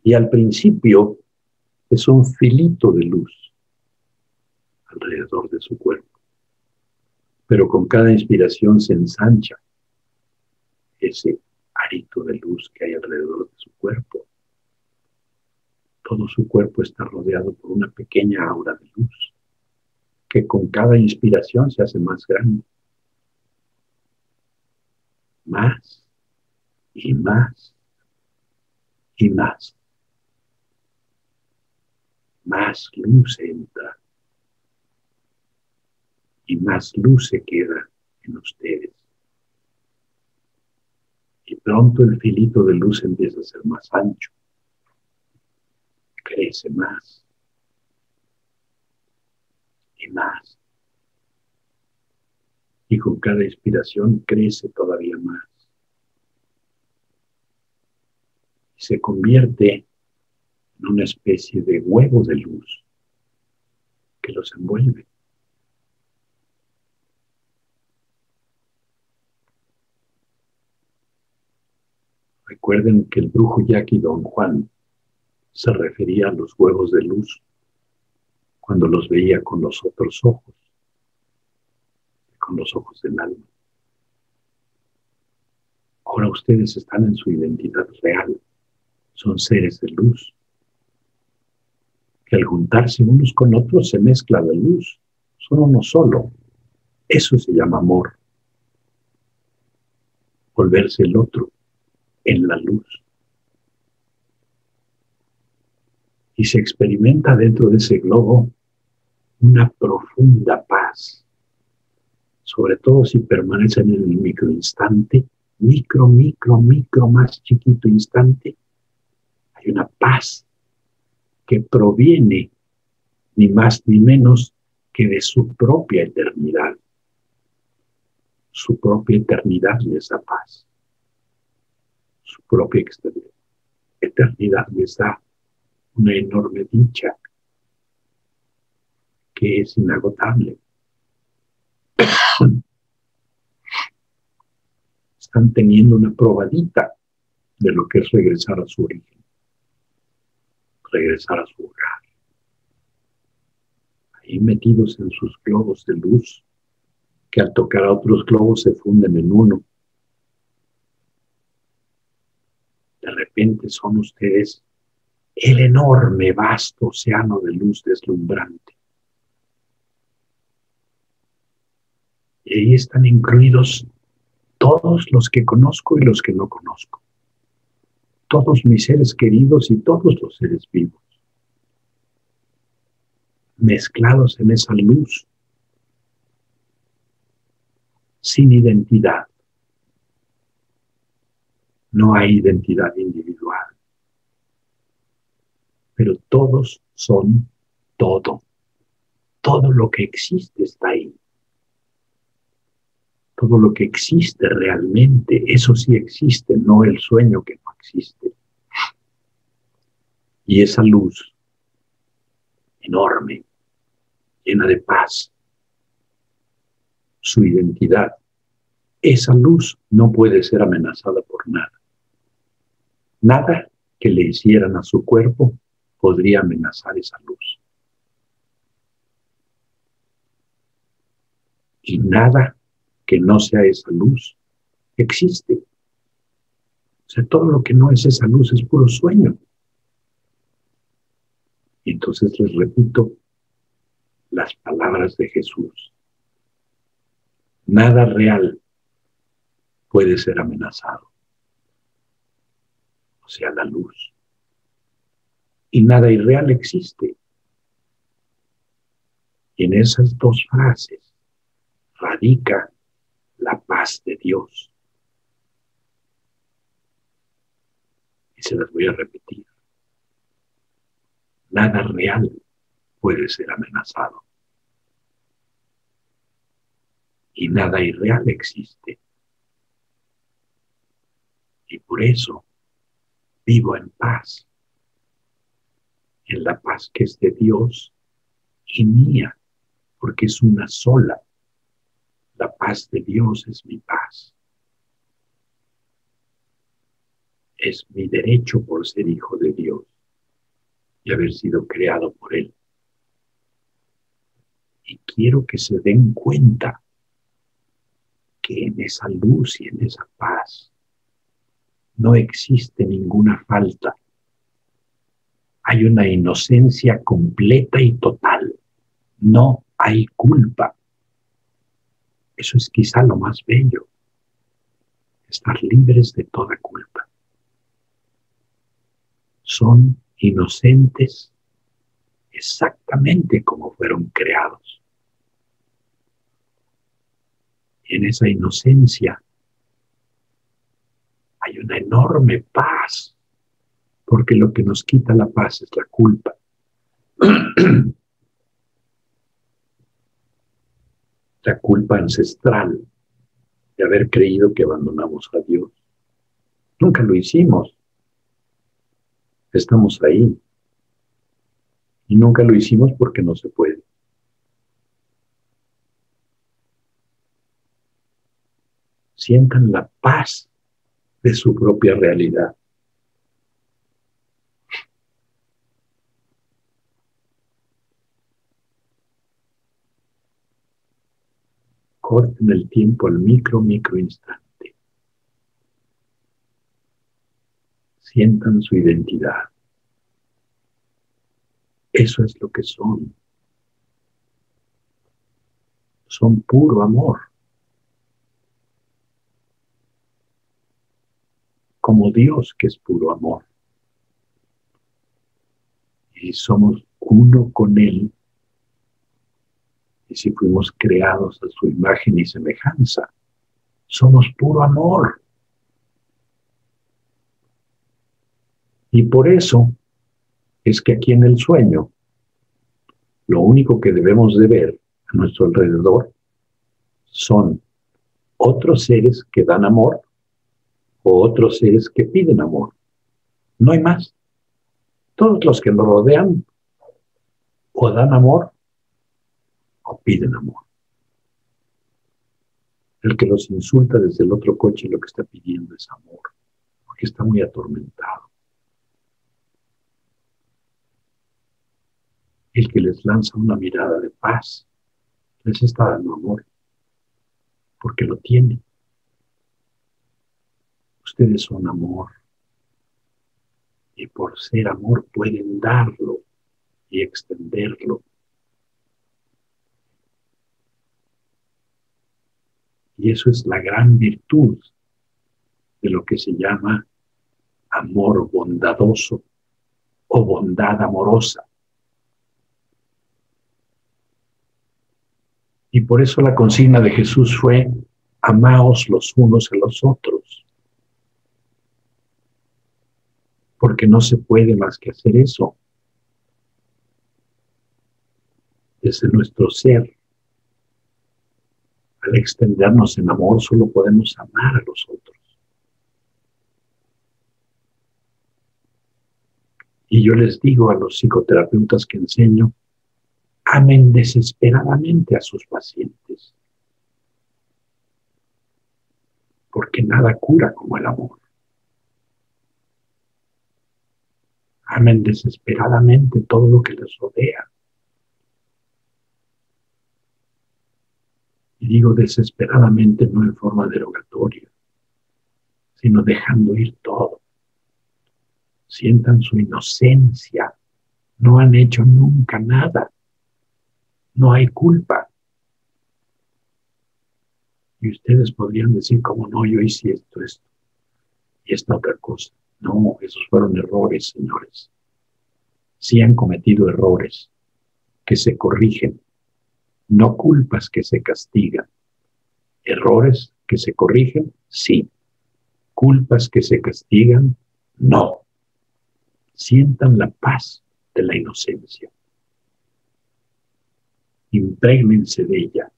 Y al principio es un filito de luz alrededor de su cuerpo. Pero con cada inspiración se ensancha ese arito de luz que hay alrededor de su cuerpo. Todo su cuerpo está rodeado por una pequeña aura de luz que con cada inspiración se hace más grande. Más y más y más. Más luz entra y más luz se queda en ustedes. Y pronto el filito de luz empieza a ser más ancho, crece más y más. Y con cada inspiración crece todavía más. Y se convierte en una especie de huevo de luz que los envuelve. Recuerden que el brujo Yaqui Don Juan se refería a los huevos de luz cuando los veía con los otros ojos, con los ojos del alma. Ahora ustedes están en su identidad real, son seres de luz, que al juntarse unos con otros se mezcla la luz, son uno solo. Eso se llama amor, volverse el otro en la luz. Y se experimenta dentro de ese globo una profunda paz, sobre todo si permanecen en el microinstante, micro más chiquito instante. Hay una paz que proviene ni más ni menos que de su propia eternidad. Su propia eternidad les da paz. Su propia eternidad les da una enorme dicha que es inagotable. Están teniendo una probadita de lo que es regresar a su origen, regresar a su hogar. Ahí metidos en sus globos de luz, que al tocar a otros globos se funden en uno. De repente son ustedes el enorme, vasto océano de luz deslumbrante. Y ahí están incluidos todos los que conozco y los que no conozco. Todos mis seres queridos y todos los seres vivos. Mezclados en esa luz, sin identidad. No hay identidad individual. Pero todos son todo. Todo lo que existe está ahí. Todo lo que existe realmente, eso sí existe, no el sueño que no existe. Y esa luz enorme, llena de paz, su identidad, esa luz no puede ser amenazada por nada. Nada que le hicieran a su cuerpo podría amenazar esa luz. Y nada que no sea esa luz existe. O sea, todo lo que no es esa luz es puro sueño. Y entonces les repito las palabras de Jesús. Nada real puede ser amenazado. O sea, la luz. Y nada irreal existe. Y en esas dos frases radica la paz de Dios. Y se las voy a repetir. Nada real puede ser amenazado. Y nada irreal existe. Y por eso vivo en paz. En la paz que es de Dios y mía, porque es una sola. La paz de Dios es mi paz. Es mi derecho por ser hijo de Dios y haber sido creado por Él. Y quiero que se den cuenta que en esa luz y en esa paz no existe ninguna falta. Hay una inocencia completa y total. No hay culpa. Eso es quizá lo más bello. Estar libres de toda culpa. Son inocentes exactamente como fueron creados. Y en esa inocencia hay una enorme paz, porque lo que nos quita la paz es la culpa. La culpa ancestral de haber creído que abandonamos a Dios. Nunca lo hicimos. Estamos ahí. Y nunca lo hicimos porque no se puede. Sientan la paz de su propia realidad. Corten el tiempo al micro instante. Sientan su identidad. Eso es lo que son. Son puro amor. Como Dios que es puro amor. Y somos uno con Él. Y si fuimos creados a su imagen y semejanza, somos puro amor. Y por eso es que aquí en el sueño, lo único que debemos de ver a nuestro alrededor son otros seres que dan amor o otros seres que piden amor. No hay más. Todos los que nos rodean o dan amor o piden amor. El que los insulta desde el otro coche lo que está pidiendo es amor, porque está muy atormentado. El que les lanza una mirada de paz les está dando amor. porque lo tienen. Ustedes son amor. Y por ser amor pueden darlo y extenderlo. Y eso es la gran virtud de lo que se llama amor bondadoso o bondad amorosa. Y por eso la consigna de Jesús fue: amaos los unos a los otros. Porque no se puede más que hacer eso. Desde nuestro ser, al extendernos en amor, solo podemos amar a los otros. Y yo les digo a los psicoterapeutas que enseño: amen desesperadamente a sus pacientes, porque nada cura como el amor. Amen desesperadamente todo lo que les rodea. Y digo desesperadamente no en forma derogatoria, sino dejando ir todo. Sientan su inocencia. No han hecho nunca nada. No hay culpa. Y ustedes podrían decir: ¿cómo no? Yo hice esto y esta otra cosa. No, esos fueron errores, señores. Sí han cometido errores que se corrigen, no culpas que se castigan. Errores que se corrigen, sí. Culpas que se castigan, no. Sientan la paz de la inocencia. Imprégnense de ella.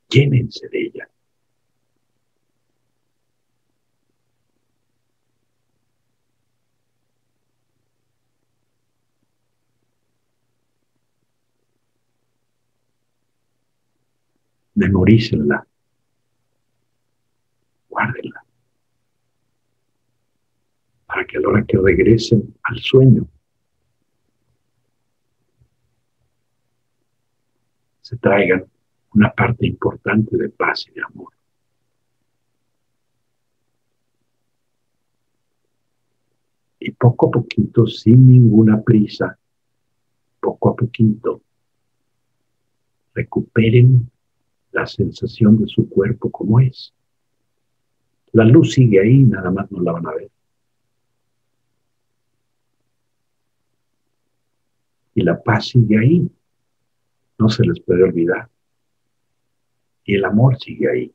Llénense de ella. Memorícenla. Guárdenla. Para que a la hora que regresen al sueño, se traigan una parte importante de paz y de amor. Y poco a poquito, sin ninguna prisa, poco a poquito, recuperen la sensación de su cuerpo como es. La luz sigue ahí, nada más no la van a ver. Y la paz sigue ahí, no se les puede olvidar. Y el amor sigue ahí,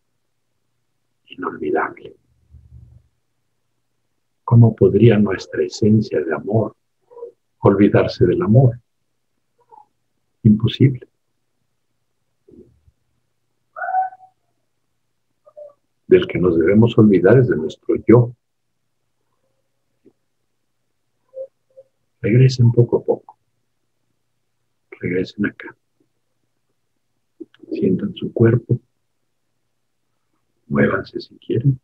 inolvidable. ¿Cómo podría nuestra esencia de amor olvidarse del amor? Imposible. Del que nos debemos olvidar es de nuestro yo. Regresen poco a poco. Regresen acá. Sientan su cuerpo. Muévanse si quieren.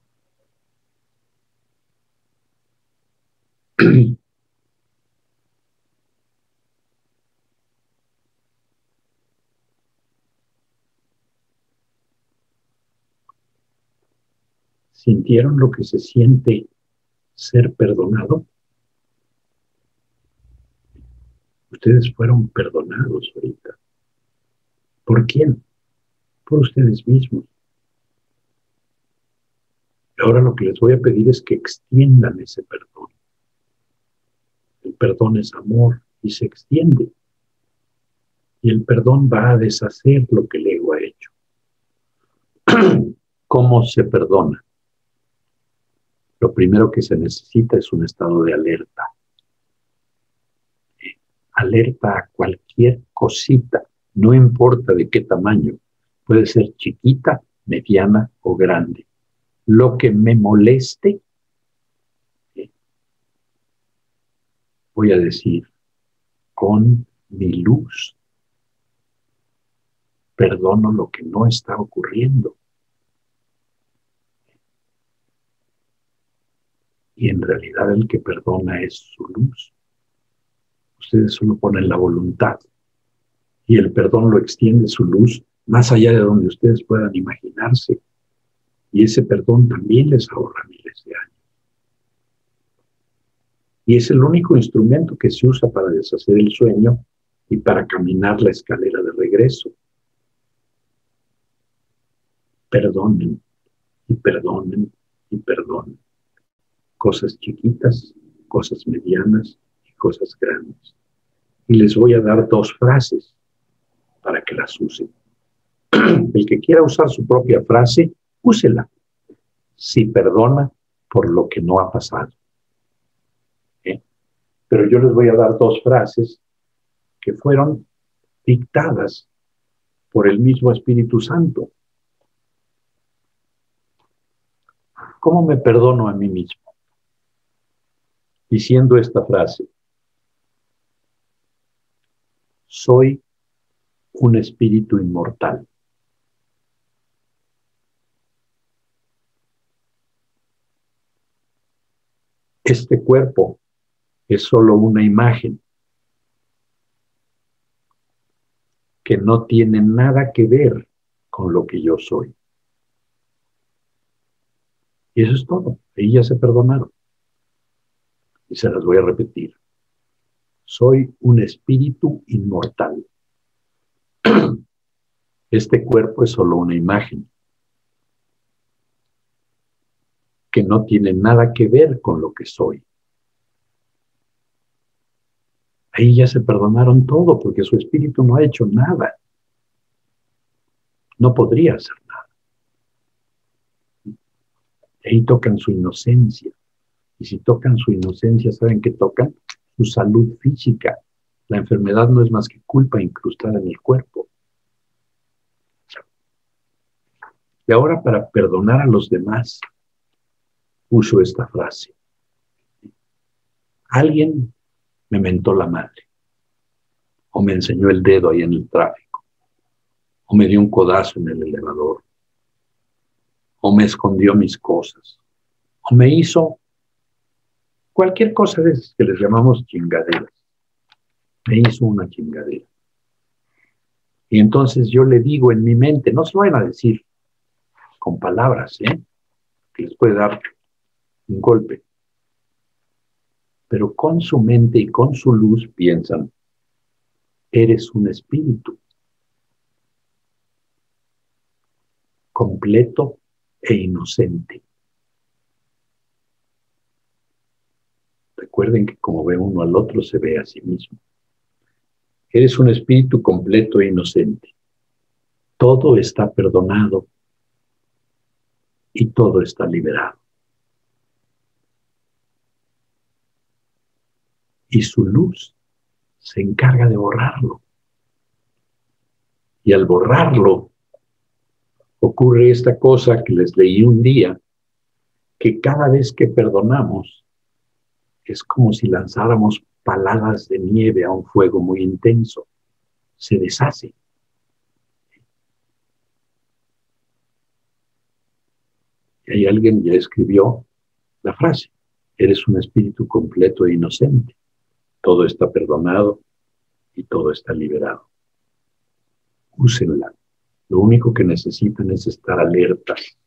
¿Sintieron lo que se siente ser perdonado? Ustedes fueron perdonados ahorita. ¿Por quién? Por ustedes mismos. Y ahora lo que les voy a pedir es que extiendan ese perdón. El perdón es amor y se extiende. Y el perdón va a deshacer lo que el ego ha hecho. ¿Cómo se perdona? Lo primero que se necesita es un estado de alerta. Alerta a cualquier cosita, no importa de qué tamaño. Puede ser chiquita, mediana o grande. Lo que me moleste, voy a decir, con mi luz, perdono lo que no está ocurriendo. Y en realidad el que perdona es su luz. Ustedes solo ponen la voluntad Y el perdón lo extiende su luz más allá de donde ustedes puedan imaginarse. Y ese perdón también les ahorra miles de años. Y es el único instrumento que se usa para deshacer el sueño y para caminar la escalera de regreso. Perdonen, y perdonen, y perdonen. Cosas chiquitas, cosas medianas y cosas grandes. Y les voy a dar 2 frases para que las usen. El que quiera usar su propia frase, úsela. Si perdona por lo que no ha pasado. Pero yo les voy a dar 2 frases que fueron dictadas por el mismo Espíritu Santo. ¿Cómo me perdono a mí mismo? Diciendo esta frase: soy un espíritu inmortal. Este cuerpo es solo una imagen que no tiene nada que ver con lo que yo soy. Y eso es todo. Ahí ya se perdonaron. Y se las voy a repetir. Soy un espíritu inmortal. Este cuerpo es solo una imagen que no tiene nada que ver con lo que soy. Ahí ya se perdonaron todo, porque su espíritu no ha hecho nada. No podría hacer nada. Ahí tocan su inocencia. Y si tocan su inocencia, ¿saben qué tocan? Su salud física. La enfermedad no es más que culpa incrustada en el cuerpo. Y ahora, para perdonar a los demás, uso esta frase. Alguien me mentó la madre, o me enseñó el dedo ahí en el tráfico, o me dio un codazo en el elevador, o me escondió mis cosas, o me hizo cualquier cosa de esas que les llamamos chingaderas. Me hizo una chingadera. Y entonces yo le digo en mi mente, no se lo vayan a decir con palabras, que les puede dar un golpe. Pero con su mente y con su luz piensan: eres un espíritu completo e inocente. Recuerden que como ve uno al otro, se ve a sí mismo. Eres un espíritu completo e inocente. Todo está perdonado y todo está liberado. Y su luz se encarga de borrarlo. Y al borrarlo, ocurre esta cosa que les leí un día, que cada vez que perdonamos, es como si lanzáramos paladas de nieve a un fuego muy intenso. Se deshace. Y ahí alguien ya escribió la frase: eres un espíritu completo e inocente. Todo está perdonado y todo está liberado. Úsenla. Lo único que necesitan es estar alertas.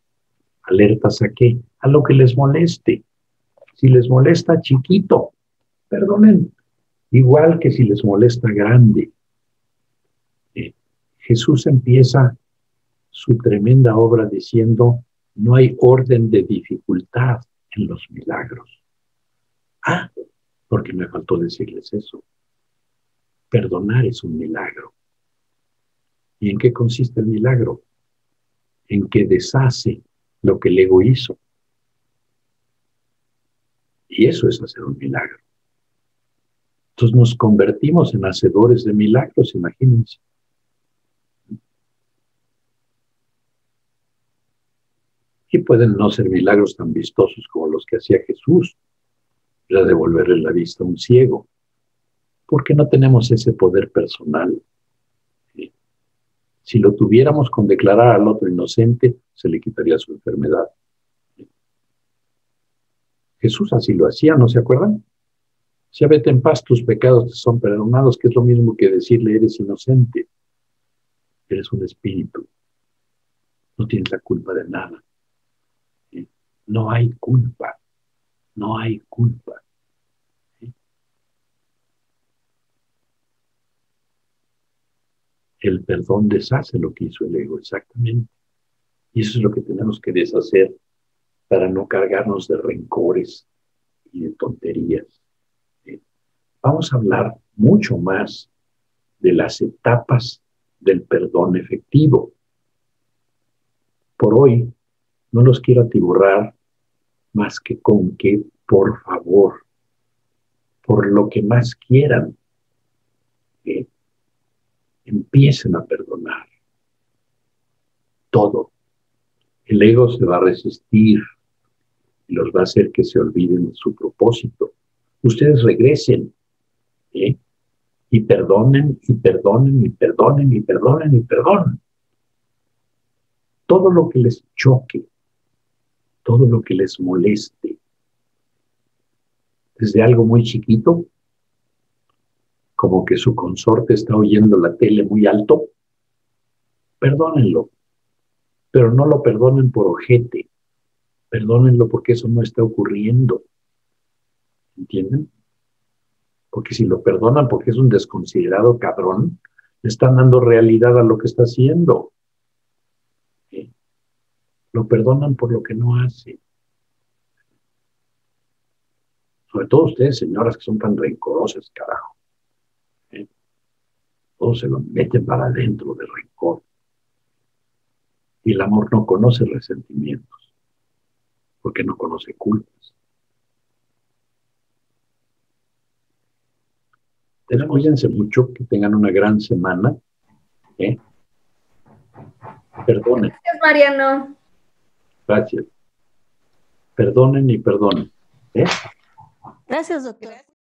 ¿Alertas a qué? A lo que les moleste. Si les molesta chiquito, perdonen. Igual que si les molesta grande. Jesús empieza su tremenda obra diciendo: no hay orden de dificultad en los milagros. Porque me faltó decirles eso. Perdonar es un milagro. ¿Y en qué consiste el milagro? En que deshace lo que el ego hizo. Y eso es hacer un milagro. Entonces nos convertimos en hacedores de milagros, imagínense. Y pueden no ser milagros tan vistosos como los que hacía Jesús. Era devolverle la vista a un ciego. Porque no tenemos ese poder personal. Si lo tuviéramos con declarar al otro inocente, se le quitaría su enfermedad. Jesús así lo hacía, ¿no se acuerdan? sea, vete en paz, tus pecados te son perdonados, que es lo mismo que decirle eres inocente. Eres un espíritu. No tienes la culpa de nada. ¿Sí? No hay culpa. No hay culpa. ¿Sí? El perdón deshace lo que hizo el ego, exactamente. Y eso es lo que tenemos que deshacer para no cargarnos de rencores y de tonterías. ¿Sí? Vamos a hablar mucho más de las etapas del perdón efectivo. Por hoy no los quiero atiborrar más que con que, por favor, por lo que más quieran, empiecen a perdonar todo. El ego se va a resistir y los va a hacer que se olviden de su propósito. Ustedes regresen, ¿eh? Y perdonen, y perdonen, y perdonen, y perdonen, y perdonen. Todo lo que les choque, todo lo que les moleste, desde algo muy chiquito, como que su consorte está oyendo la tele muy alto, perdónenlo, pero no lo perdonen por ojete, perdónenlo porque eso no está ocurriendo, ¿entienden? Porque si lo perdonan porque es un desconsiderado cabrón, le están dando realidad a lo que está haciendo. ¿Sí? Lo perdonan por lo que no hace. Sobre todo ustedes, señoras, que son tan rencorosas, carajo. ¿Sí? Todos se lo meten para adentro de rencor. Y el amor no conoce resentimientos, porque no conoce culpas. Cuídense mucho, que tengan una gran semana. Perdonen. Gracias, Mariano. Gracias. Perdonen y perdonen. Gracias, doctor.